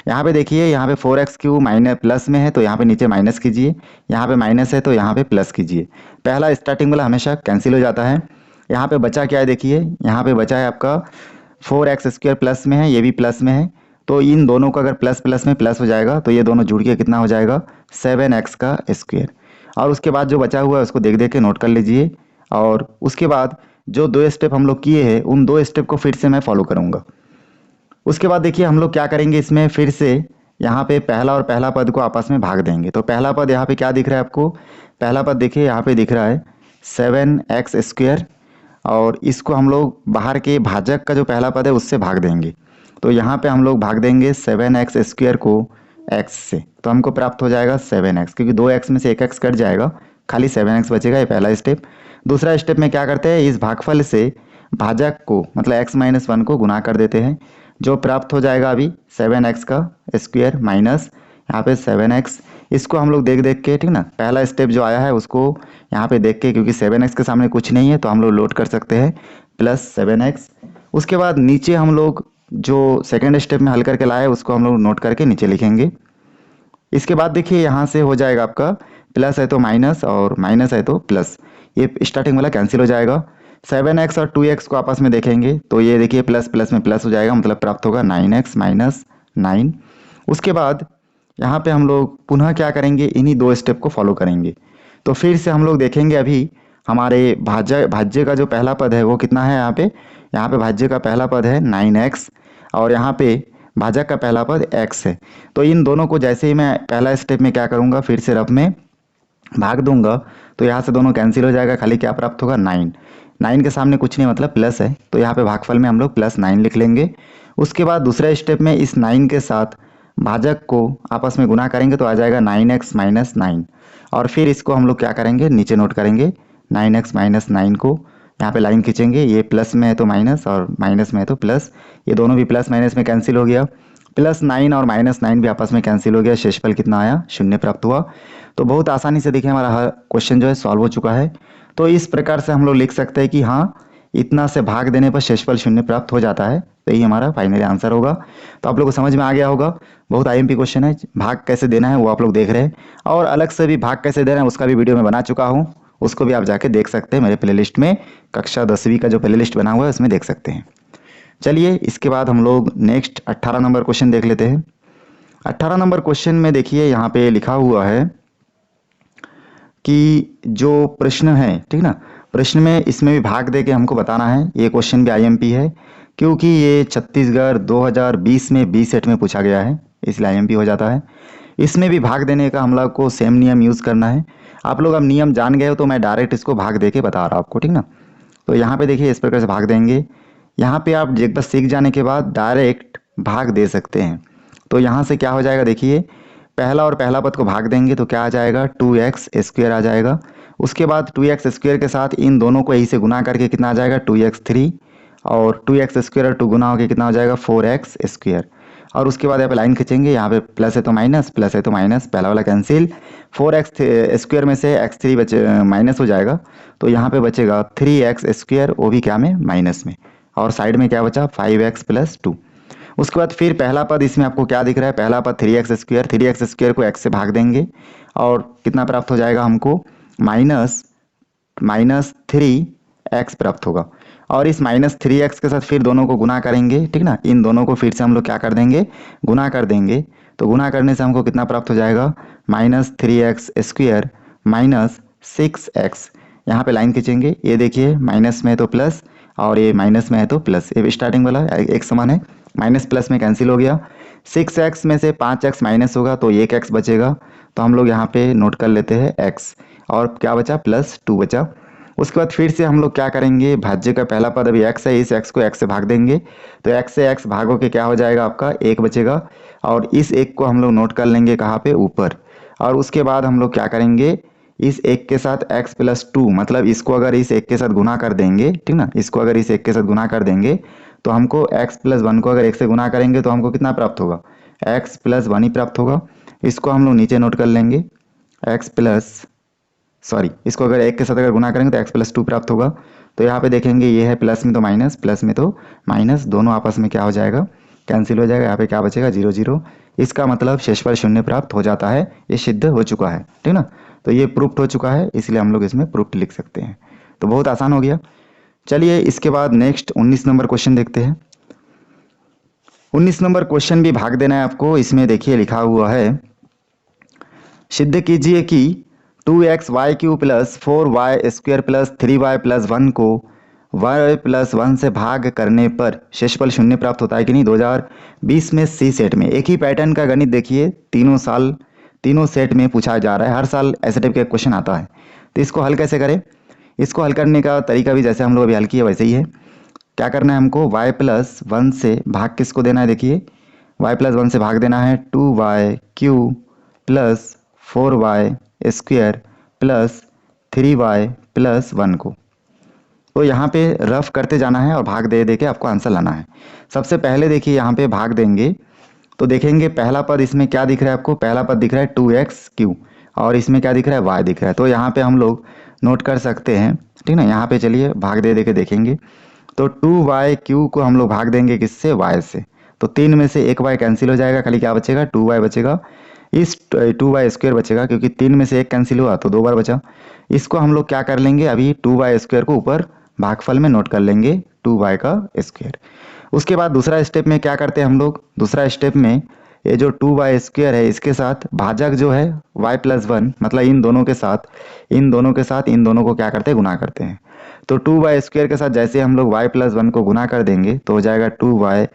यहाँ पे देखिए, यहाँ पे 4x3 माइनस प्लस में है तो यहाँ पे नीचे माइनस कीजिए, यहाँ पे माइनस है तो यहाँ पे प्लस कीजिए। पहला स्टार्टिंग वाला हमेशा कैंसिल हो जाता है। यहाँ पे बचा क्या है, देखिए यहाँ पे बचा है आपका 4x स्क्वायर प्लस में है, ये भी प्लस में है, तो इन दोनों का अगर प्लस प्लस में प्लस हो जाएगा तो ये दोनों जुड़ के कितना हो जाएगा, 7x का स्क्वायर। और उसके बाद जो बचा हुआ है उसको देख देख के नोट कर लीजिए। और उसके बाद जो 2 स्टेप हम लोग किए हैं उन 2 स्टेप को फिर से मैं फॉलो करूंगा। उसके बाद देखिए हम लोग क्या करेंगे, इसमें फिर से यहाँ पे पहला और पहला पद को आपस में भाग देंगे। तो पहला पद यहाँ पे क्या दिख रहा है आपको, पहला पद देखिए यहाँ पे दिख रहा है 7x स्क्वायर, और इसको हम लोग बाहर के भाजक का जो पहला पद है उससे भाग देंगे। तो यहाँ पे हम लोग भाग देंगे 7x स्क्वायर को x से, तो हमको प्राप्त हो जाएगा 7x, क्योंकि 2x में से 1x कट जाएगा, खाली 7x बचेगा। ये पहला स्टेप। दूसरा स्टेप में क्या करते हैं, इस भागफल से भाजक को मतलब x माइनस 1 को गुना कर देते हैं, जो प्राप्त हो जाएगा अभी 7x का स्क्वायर माइनस यहाँ पे 7x। इसको हम लोग देख देख के, ठीक ना, पहला स्टेप जो आया है उसको यहाँ पे देख के, क्योंकि 7x के सामने कुछ नहीं है तो हम लोग लोड कर सकते हैं प्लस 7x। उसके बाद नीचे हम लोग जो सेकेंड स्टेप में हल करके लाए उसको हम लोग नोट करके नीचे लिखेंगे। इसके बाद देखिए यहाँ से हो जाएगा आपका प्लस है तो माइनस और माइनस है तो प्लस, ये स्टार्टिंग वाला कैंसिल हो जाएगा। 7x और 2x को आपस में देखेंगे तो ये देखिए प्लस प्लस में प्लस हो जाएगा, मतलब प्राप्त होगा 9x माइनस 9। उसके बाद यहाँ पे हम लोग पुनः क्या करेंगे, इन्हीं 2 स्टेप को फॉलो करेंगे। तो फिर से हम लोग देखेंगे अभी हमारे भाज्य का जो पहला पद है वो कितना है, यहाँ पे भाज्य का पहला पद है 9x और यहाँ पे भाजक का पहला पद x है। तो इन दोनों को जैसे ही मैं पहला स्टेप में क्या करूँगा, फिर से रफ में भाग दूंगा तो यहाँ से दोनों कैंसिल हो जाएगा, खाली क्या प्राप्त होगा 9। 9 के सामने कुछ नहीं मतलब प्लस है, तो यहाँ पे भागफल में हम लोग प्लस 9 लिख लेंगे। उसके बाद दूसरे स्टेप में इस 9 के साथ भाजक को आपस में गुना करेंगे तो आ जाएगा 9x माइनस 9, और फिर इसको हम लोग क्या करेंगे, नीचे नोट करेंगे 9x माइनस 9 को, यहाँ पे लाइन खींचेंगे, ये प्लस में है तो माइनस और माइनस में है तो प्लस, ये दोनों भी प्लस माइनस में कैंसिल हो गया, प्लस 9 और माइनस 9 भी आपस में कैंसिल हो गया, शेषफल कितना आया, 0 प्राप्त हुआ। तो बहुत आसानी से देखिए हमारा हर क्वेश्चन जो है सॉल्व हो चुका है। तो इस प्रकार से हम लोग लिख सकते हैं कि हाँ, इतना से भाग देने पर शेषफल 0 प्राप्त हो जाता है। तो यही हमारा फाइनली आंसर होगा। तो आप लोग को समझ में आ गया होगा, बहुत आईएमपी क्वेश्चन है। भाग कैसे देना है वो आप लोग देख रहे हैं, और अलग से भी भाग कैसे देना है उसका भी वीडियो मैं बना चुका हूँ, उसको भी आप जाके देख सकते हैं मेरे प्लेलिस्ट में, कक्षा 10वीं का जो प्लेलिस्ट बना हुआ है उसमें देख सकते हैं। चलिए इसके बाद हम लोग नेक्स्ट 18 नंबर क्वेश्चन देख लेते हैं। 18 नंबर क्वेश्चन में देखिए यहाँ पे लिखा हुआ है कि जो प्रश्न है, ठीक ना, प्रश्न में इसमें भी भाग दे के हमको बताना है। ये क्वेश्चन भी आईएमपी है, क्योंकि ये छत्तीसगढ़ 2020 में बी सेट में पूछा गया है, इसलिए आईएमपी हो जाता है। इसमें भी भाग देने का हम लोग को सेम नियम यूज़ करना है। आप लोग अब नियम जान गए हो तो मैं डायरेक्ट इसको भाग दे के बता रहा हूँ आपको, ठीक ना। तो यहाँ पे देखिए इस प्रकार से भाग देंगे। यहाँ पे आप एक बार सीख जाने के बाद डायरेक्ट भाग दे सकते हैं। तो यहाँ से क्या हो जाएगा, देखिए पहला और पहला पद को भाग देंगे तो क्या आ जाएगा, 2x स्क्वायर आ जाएगा। उसके बाद 2x स्क्वायर के साथ इन दोनों को यही से गुना करके कितना आ जाएगा, 2x3, और 2x स्क्वायर और 2 गुना होकर कितना हो जाएगा, 4x स्क्वायर। और उसके बाद यहाँ पे लाइन खींचेंगे, यहाँ पे प्लस है तो माइनस, प्लस है तो माइनस, पहला वाला कैंसिल, 4x स्क्वायर में से x3 माइनस हो जाएगा, तो यहाँ पे बचेगा 3x स्क्वायर, वो भी क्या में, माइनस में, और साइड में क्या बचा, 5x प्लस 2। उसके बाद फिर पहला पद इसमें आपको क्या दिख रहा है, पहला पद 3x स्क्वायर, 3x स्क्वायर को x से भाग देंगे और कितना प्राप्त हो जाएगा हमको, माइनस माइनस 3x प्राप्त होगा। और इस -3x के साथ फिर दोनों को गुना करेंगे, ठीक ना, इन दोनों को फिर से हम लोग क्या कर देंगे, गुना कर देंगे। तो गुना करने से हमको कितना प्राप्त हो जाएगा, -3x स्क्वायर माइनस 6x। यहाँ पे लाइन खींचेंगे, ये देखिए माइनस में है तो प्लस और ये माइनस में है तो प्लस, ये स्टार्टिंग वाला एक समान है, माइनस प्लस में कैंसिल हो गया। 6x में से 5x माइनस होगा तो 1x बचेगा, तो हम लोग यहाँ पे नोट कर लेते हैं x, और क्या बचा, +2 बचा। उसके बाद फिर से हम लोग क्या करेंगे, भाज्य का पहला पद अभी x है, इस x को x से भाग देंगे, तो x से x भागो के क्या हो जाएगा आपका, 1 बचेगा। और इस 1 को हम लोग नोट कर लेंगे कहाँ पे, ऊपर। और उसके बाद हम लोग क्या करेंगे, इस 1 के साथ x+2, मतलब इसको अगर इस 1 के साथ गुना कर देंगे, ठीक ना, इसको अगर इस 1 के साथ गुना कर देंगे तो हमको x+1 को अगर 1 से गुना करेंगे तो हमको कितना प्राप्त होगा, x+1 ही प्राप्त होगा। इसको हम लोग नीचे नोट कर लेंगे, x प्लस सॉरी इसको अगर 1 के साथ अगर गुना करेंगे तो x+2 प्राप्त होगा। तो यहाँ पे देखेंगे ये है प्लस में तो माइनस, प्लस में तो माइनस, दोनों आपस में क्या हो जाएगा, कैंसिल हो जाएगा। यहाँ पे क्या बचेगा, 0 0। इसका मतलब शेषफल शून्य प्राप्त हो जाता है, ये सिद्ध हो चुका है, ठीक ना। तो ये प्रूफ्ड हो चुका है, इसलिए हम लोग इसमें प्रूफ्ड लिख सकते हैं। तो बहुत आसान हो गया। चलिए इसके बाद नेक्स्ट 19 नंबर क्वेश्चन देखते हैं। 19 नंबर क्वेश्चन भी भाग देना है आपको। इसमें देखिए लिखा हुआ है, सिद्ध कीजिए कि 2x y³ plus 4y² plus 3y plus 1 को y+1 से भाग करने पर शेषफल शून्य प्राप्त होता है कि नहीं। 2020 में सी सेट में एक ही पैटर्न का गणित देखिए, तीनों साल तीनों सेट में पूछा जा रहा है, हर साल ऐसे टाइप के क्वेश्चन आता है। तो इसको हल कैसे करें, इसको हल करने का तरीका भी जैसे हम लोग अभी हल किए वैसे ही है। क्या करना है हमको, y+1 से भाग किसको देना है, देखिए y+1 से भाग देना है 2y³ plus 4y² plus 3y plus 1 को। तो यहाँ पे रफ करते जाना है और भाग दे दे के आपको आंसर लाना है। सबसे पहले देखिए यहाँ पे भाग देंगे तो देखेंगे पहला पद इसमें क्या दिख रहा है आपको, पहला पद दिख रहा है 2x³ और इसमें क्या दिख रहा है, y दिख रहा है। तो यहाँ पे हम लोग नोट कर सकते हैं, ठीक ना। यहाँ पे चलिए भाग दे दे के देखेंगे, तो 2y³ को हम लोग भाग देंगे किससे, y से। तो 3 में से एक y कैंसिल हो जाएगा, खाली क्या बचेगा, 2y बचेगा। इस 2y² बचेगा क्योंकि 3 में से एक कैंसिल हुआ तो 2 बार बचा। इसको हम लोग क्या कर लेंगे, अभी 2y² को ऊपर भागफल में नोट कर लेंगे, 2y²। उसके बाद दूसरा स्टेप में क्या करते हैं हम लोग, दूसरा स्टेप में ये जो 2y² है इसके साथ भाजक जो है y+1, मतलब इन दोनों के साथ इन दोनों को क्या करते हैं, गुना करते हैं। तो 2y² के साथ जैसे हम लोग y+1 को गुना कर देंगे तो हो जाएगा 2y,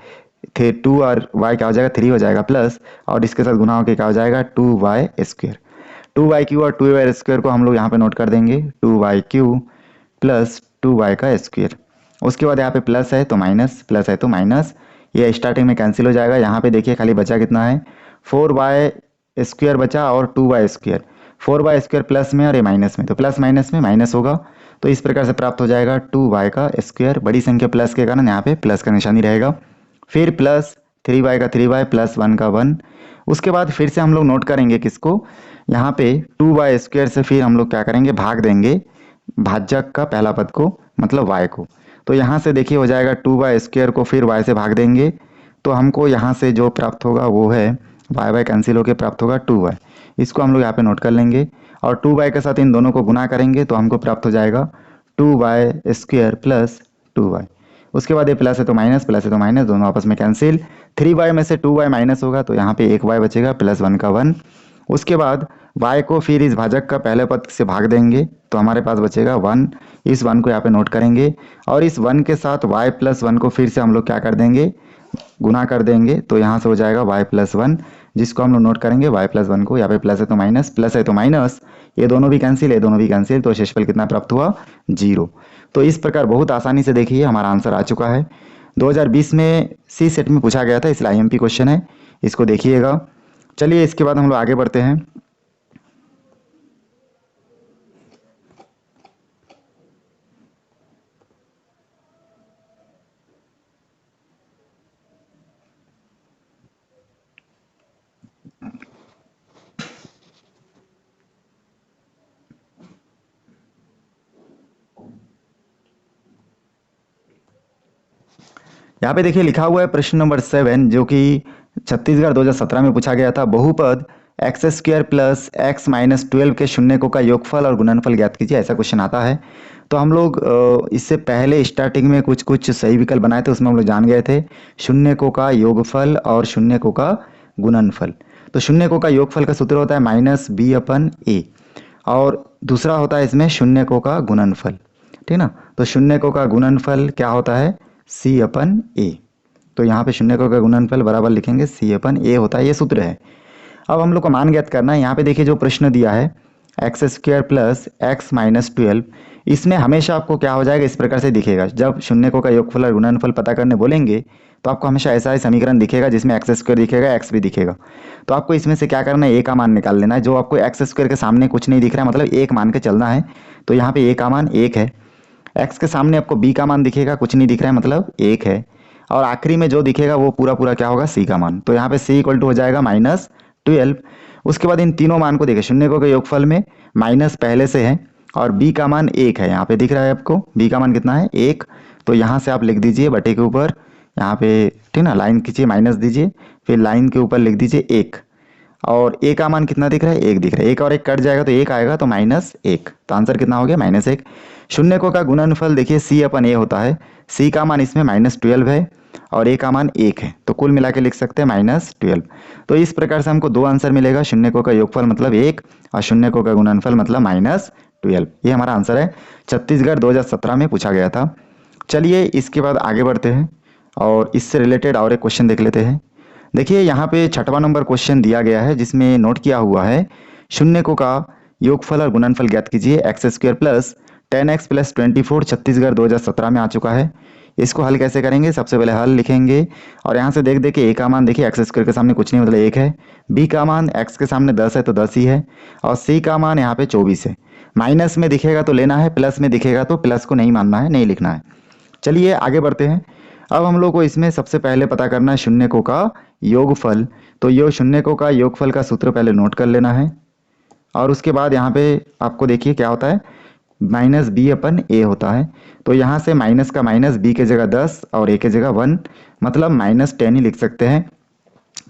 थे 2 और y क्या हो जाएगा, 3 हो जाएगा प्लस, और इसके साथ गुना होकर क्या हो जाएगा, 2y²। 2y³ और 2y² को हम लोग यहाँ पे नोट कर देंगे, 2y³ प्लस 2y²। उसके बाद यहाँ पे प्लस है तो माइनस, प्लस है तो माइनस, ये स्टार्टिंग में कैंसिल हो जाएगा। यहाँ पे देखिए खाली बचा कितना है, 4y² बचा और 2y²। 4y² प्लस में और ये माइनस में, तो प्लस माइनस में माइनस होगा। तो इस प्रकार से प्राप्त हो जाएगा 2y²। बड़ी संख्या प्लस के कारण यहाँ पे प्लस का निशानी रहेगा। फिर प्लस 3y का 3y प्लस 1 का 1। उसके बाद फिर से हम लोग नोट करेंगे किसको, यहाँ पे 2y² से फिर हम लोग क्या करेंगे, भाग देंगे भाजक का पहला पद को, मतलब y को। तो यहाँ से देखिए हो जाएगा 2y² को फिर y से भाग देंगे, तो हमको यहाँ से जो प्राप्त होगा वो है y कैंसिल होकर प्राप्त होगा 2y। इसको हम लोग यहाँ पे नोट कर लेंगे और 2y के साथ इन दोनों को गुना करेंगे तो हमको प्राप्त हो जाएगा 2y² प्लस 2y। उसके बाद ये प्लस है तो माइनस, प्लस है तो माइनस, दोनों आपस में कैंसिल। 3y में से 2y माइनस होगा तो यहाँ पे एक y बचेगा प्लस 1 का 1। उसके बाद y को फिर इस भाजक का पहले पद से भाग देंगे तो हमारे पास बचेगा 1। इस 1 को यहाँ पे नोट करेंगे और इस 1 के साथ y+1 को फिर से हम लोग क्या कर देंगे, गुना कर देंगे, तो यहाँ से हो जाएगा y+1, जिसको हम लोग नोट करेंगे y+1 को। यहाँ पे प्लस है तो माइनस, प्लस है तो माइनस, ये दोनों भी कैंसिल, ये दोनों भी कैंसिल, तो शेषफल कितना प्राप्त हुआ, 0। तो इस प्रकार बहुत आसानी से देखिए हमारा आंसर आ चुका है। 2020 में सी सेट में पूछा गया था, इसलिए आईएमपी क्वेश्चन है, इसको देखिएगा। चलिए इसके बाद हम लोग आगे बढ़ते हैं। यहाँ पे देखिए लिखा हुआ है प्रश्न नंबर 7 जो कि छत्तीसगढ़ 2017 में पूछा गया था। बहुपद x square plus x minus 12 के शून्यकों का योगफल और गुणनफल ज्ञात कीजिए, ऐसा क्वेश्चन आता है। तो हम लोग इससे पहले स्टार्टिंग में कुछ कुछ सही विकल्प बनाए थे, उसमें हम लोग जान गए थे शून्यकों का योगफल और शून्यकों का गुणनफल। तो शून्यकों का योगफल का सूत्र होता है -b/a और दूसरा होता है इसमें शून्यकों का गुणनफल, ठीक ना। तो शून्यकों का गुणनफल क्या होता है c/a। तो यहाँ पे शून्यकों का गुणनफल बराबर लिखेंगे c/a होता है, ये सूत्र है। अब हम लोग को मान ज्ञात करना है। यहाँ पे देखिए जो प्रश्न दिया है x square plus x minus 12, इसमें हमेशा आपको क्या हो जाएगा, इस प्रकार से दिखेगा। जब शून्यकों का योगफल और गुणनफल पता करने बोलेंगे तो आपको हमेशा ऐसा ही समीकरण दिखेगा जिसमें एक्स स्क्वायर दिखेगा, एक्स भी दिखेगा। तो आपको इसमें से क्या करना है, ए का मान निकाल लेना है। जो आपको एक्स स्क्वायर के सामने कुछ नहीं दिख रहा है, मतलब एक मान के चलना है। तो यहाँ पे ए का मान 1 है। एक्स के सामने आपको बी का मान दिखेगा, कुछ नहीं दिख रहा है, मतलब 1 है। और आखिरी में जो दिखेगा वो पूरा पूरा क्या होगा, सी का मान। तो यहाँ पे सी इक्वल टू हो जाएगा -12। उसके बाद इन तीनों मान को देखिए, शून्यकों के योगफल में माइनस पहले से है और b का मान 1 है। यहाँ पे दिख रहा है आपको b का मान कितना है, 1। तो यहाँ से आप लिख दीजिए बटे के ऊपर, यहाँ पे ठीक ना, लाइन खींचिए, माइनस दीजिए, फिर लाइन के ऊपर लिख दीजिए 1। और a का मान कितना दिख रहा है, 1 दिख रहा है। 1 और 1 कट जाएगा तो 1 आएगा, तो -1। तो आंसर कितना हो गया, -1। शून्यकों का गुणनफल देखिए c/a होता है। c का मान इसमें -12 है और a का मान 1 है, तो कुल मिला के लिख सकते हैं -12। तो इस प्रकार से हमको दो आंसर मिलेगा, शून्यकों का योगफल मतलब 1 और शून्यकों का गुणनफल मतलब -12। ये हमारा आंसर है, छत्तीसगढ़ 2017 में पूछा गया था। चलिए इसके बाद आगे बढ़ते हैं और इससे रिलेटेड और एक क्वेश्चन देख लेते हैं। देखिए यहाँ पे 6वां नंबर क्वेश्चन दिया गया है जिसमें नोट किया हुआ है शून्यकों का योगफल और गुणनफल ज्ञात कीजिए। X square plus 10x plus 24 Chhattisgarh 2017 में आ चुका है। इसको हल कैसे करेंगे, सबसे पहले हल लिखेंगे और यहाँ से देख के a का मान देखिए, एक्स स्क्वायर के सामने कुछ नहीं मतलब 1 है। b का मान x के सामने 10 है तो 10 ही है और c का मान यहाँ पे 24 है। माइनस में दिखेगा तो लेना है, प्लस में दिखेगा तो प्लस को नहीं मानना है, नहीं लिखना है। चलिए आगे बढ़ते हैं। अब हम लोग को इसमें सबसे पहले पता करना है शून्यकों का योगफल। तो ये शून्यकों का योगफल का सूत्र पहले नोट कर लेना है और उसके बाद यहाँ पे आपको देखिए क्या होता है, -b/a होता है। तो यहाँ से माइनस का माइनस, b के जगह 10 और a के जगह 1, मतलब -10 ही लिख सकते हैं।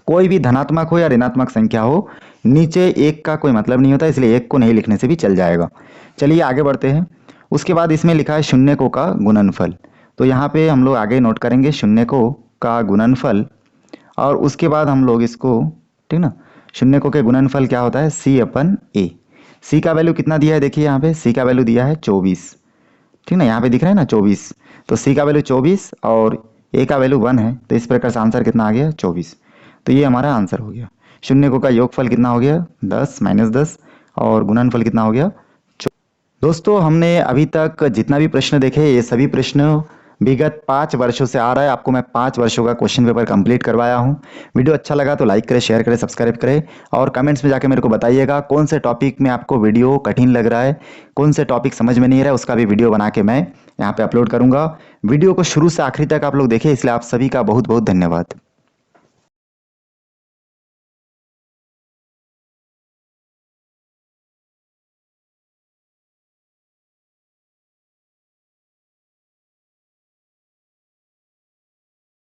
कोई भी धनात्मक हो या ऋणात्मक संख्या हो, नीचे 1 का कोई मतलब नहीं होता, इसलिए 1 को नहीं लिखने से भी चल जाएगा। चलिए आगे बढ़ते हैं। उसके बाद इसमें लिखा है शून्यकों का गुणनफल। तो यहाँ पे हम लोग आगे नोट करेंगे शून्यकों का गुणनफल और उसके बाद हम लोग इसको, ठीक ना, शून्यकों के गुणनफल क्या होता है, c/a। c का वैल्यू कितना दिया है, देखिए यहाँ पे c का वैल्यू दिया है 24, ठीक ना, यहाँ पे दिख रहा है ना 24। तो c का वैल्यू 24 और a का वैल्यू 1 है, तो इस प्रकार से आंसर कितना आ गया, 24। तो ये हमारा आंसर हो गया। शून्यकों का योगफल कितना हो गया, 10 -10 और गुणनफल कितना हो गया। दोस्तों हमने अभी तक जितना भी प्रश्न देखे, ये सभी प्रश्न विगत 5 वर्षों से आ रहा है। आपको मैं 5 वर्षों का क्वेश्चन पेपर कंप्लीट करवाया हूँ। वीडियो अच्छा लगा तो लाइक करें, शेयर करें, सब्सक्राइब करें और कमेंट्स में जाके मेरे को बताइएगा कौन से टॉपिक में आपको वीडियो कठिन लग रहा है, कौन से टॉपिक समझ में नहीं आ रहा है, उसका भी वीडियो बना के मैं यहाँ पे अपलोड करूँगा। वीडियो को शुरू से आखिरी तक आप लोग देखें, इसलिए आप सभी का बहुत बहुत धन्यवाद।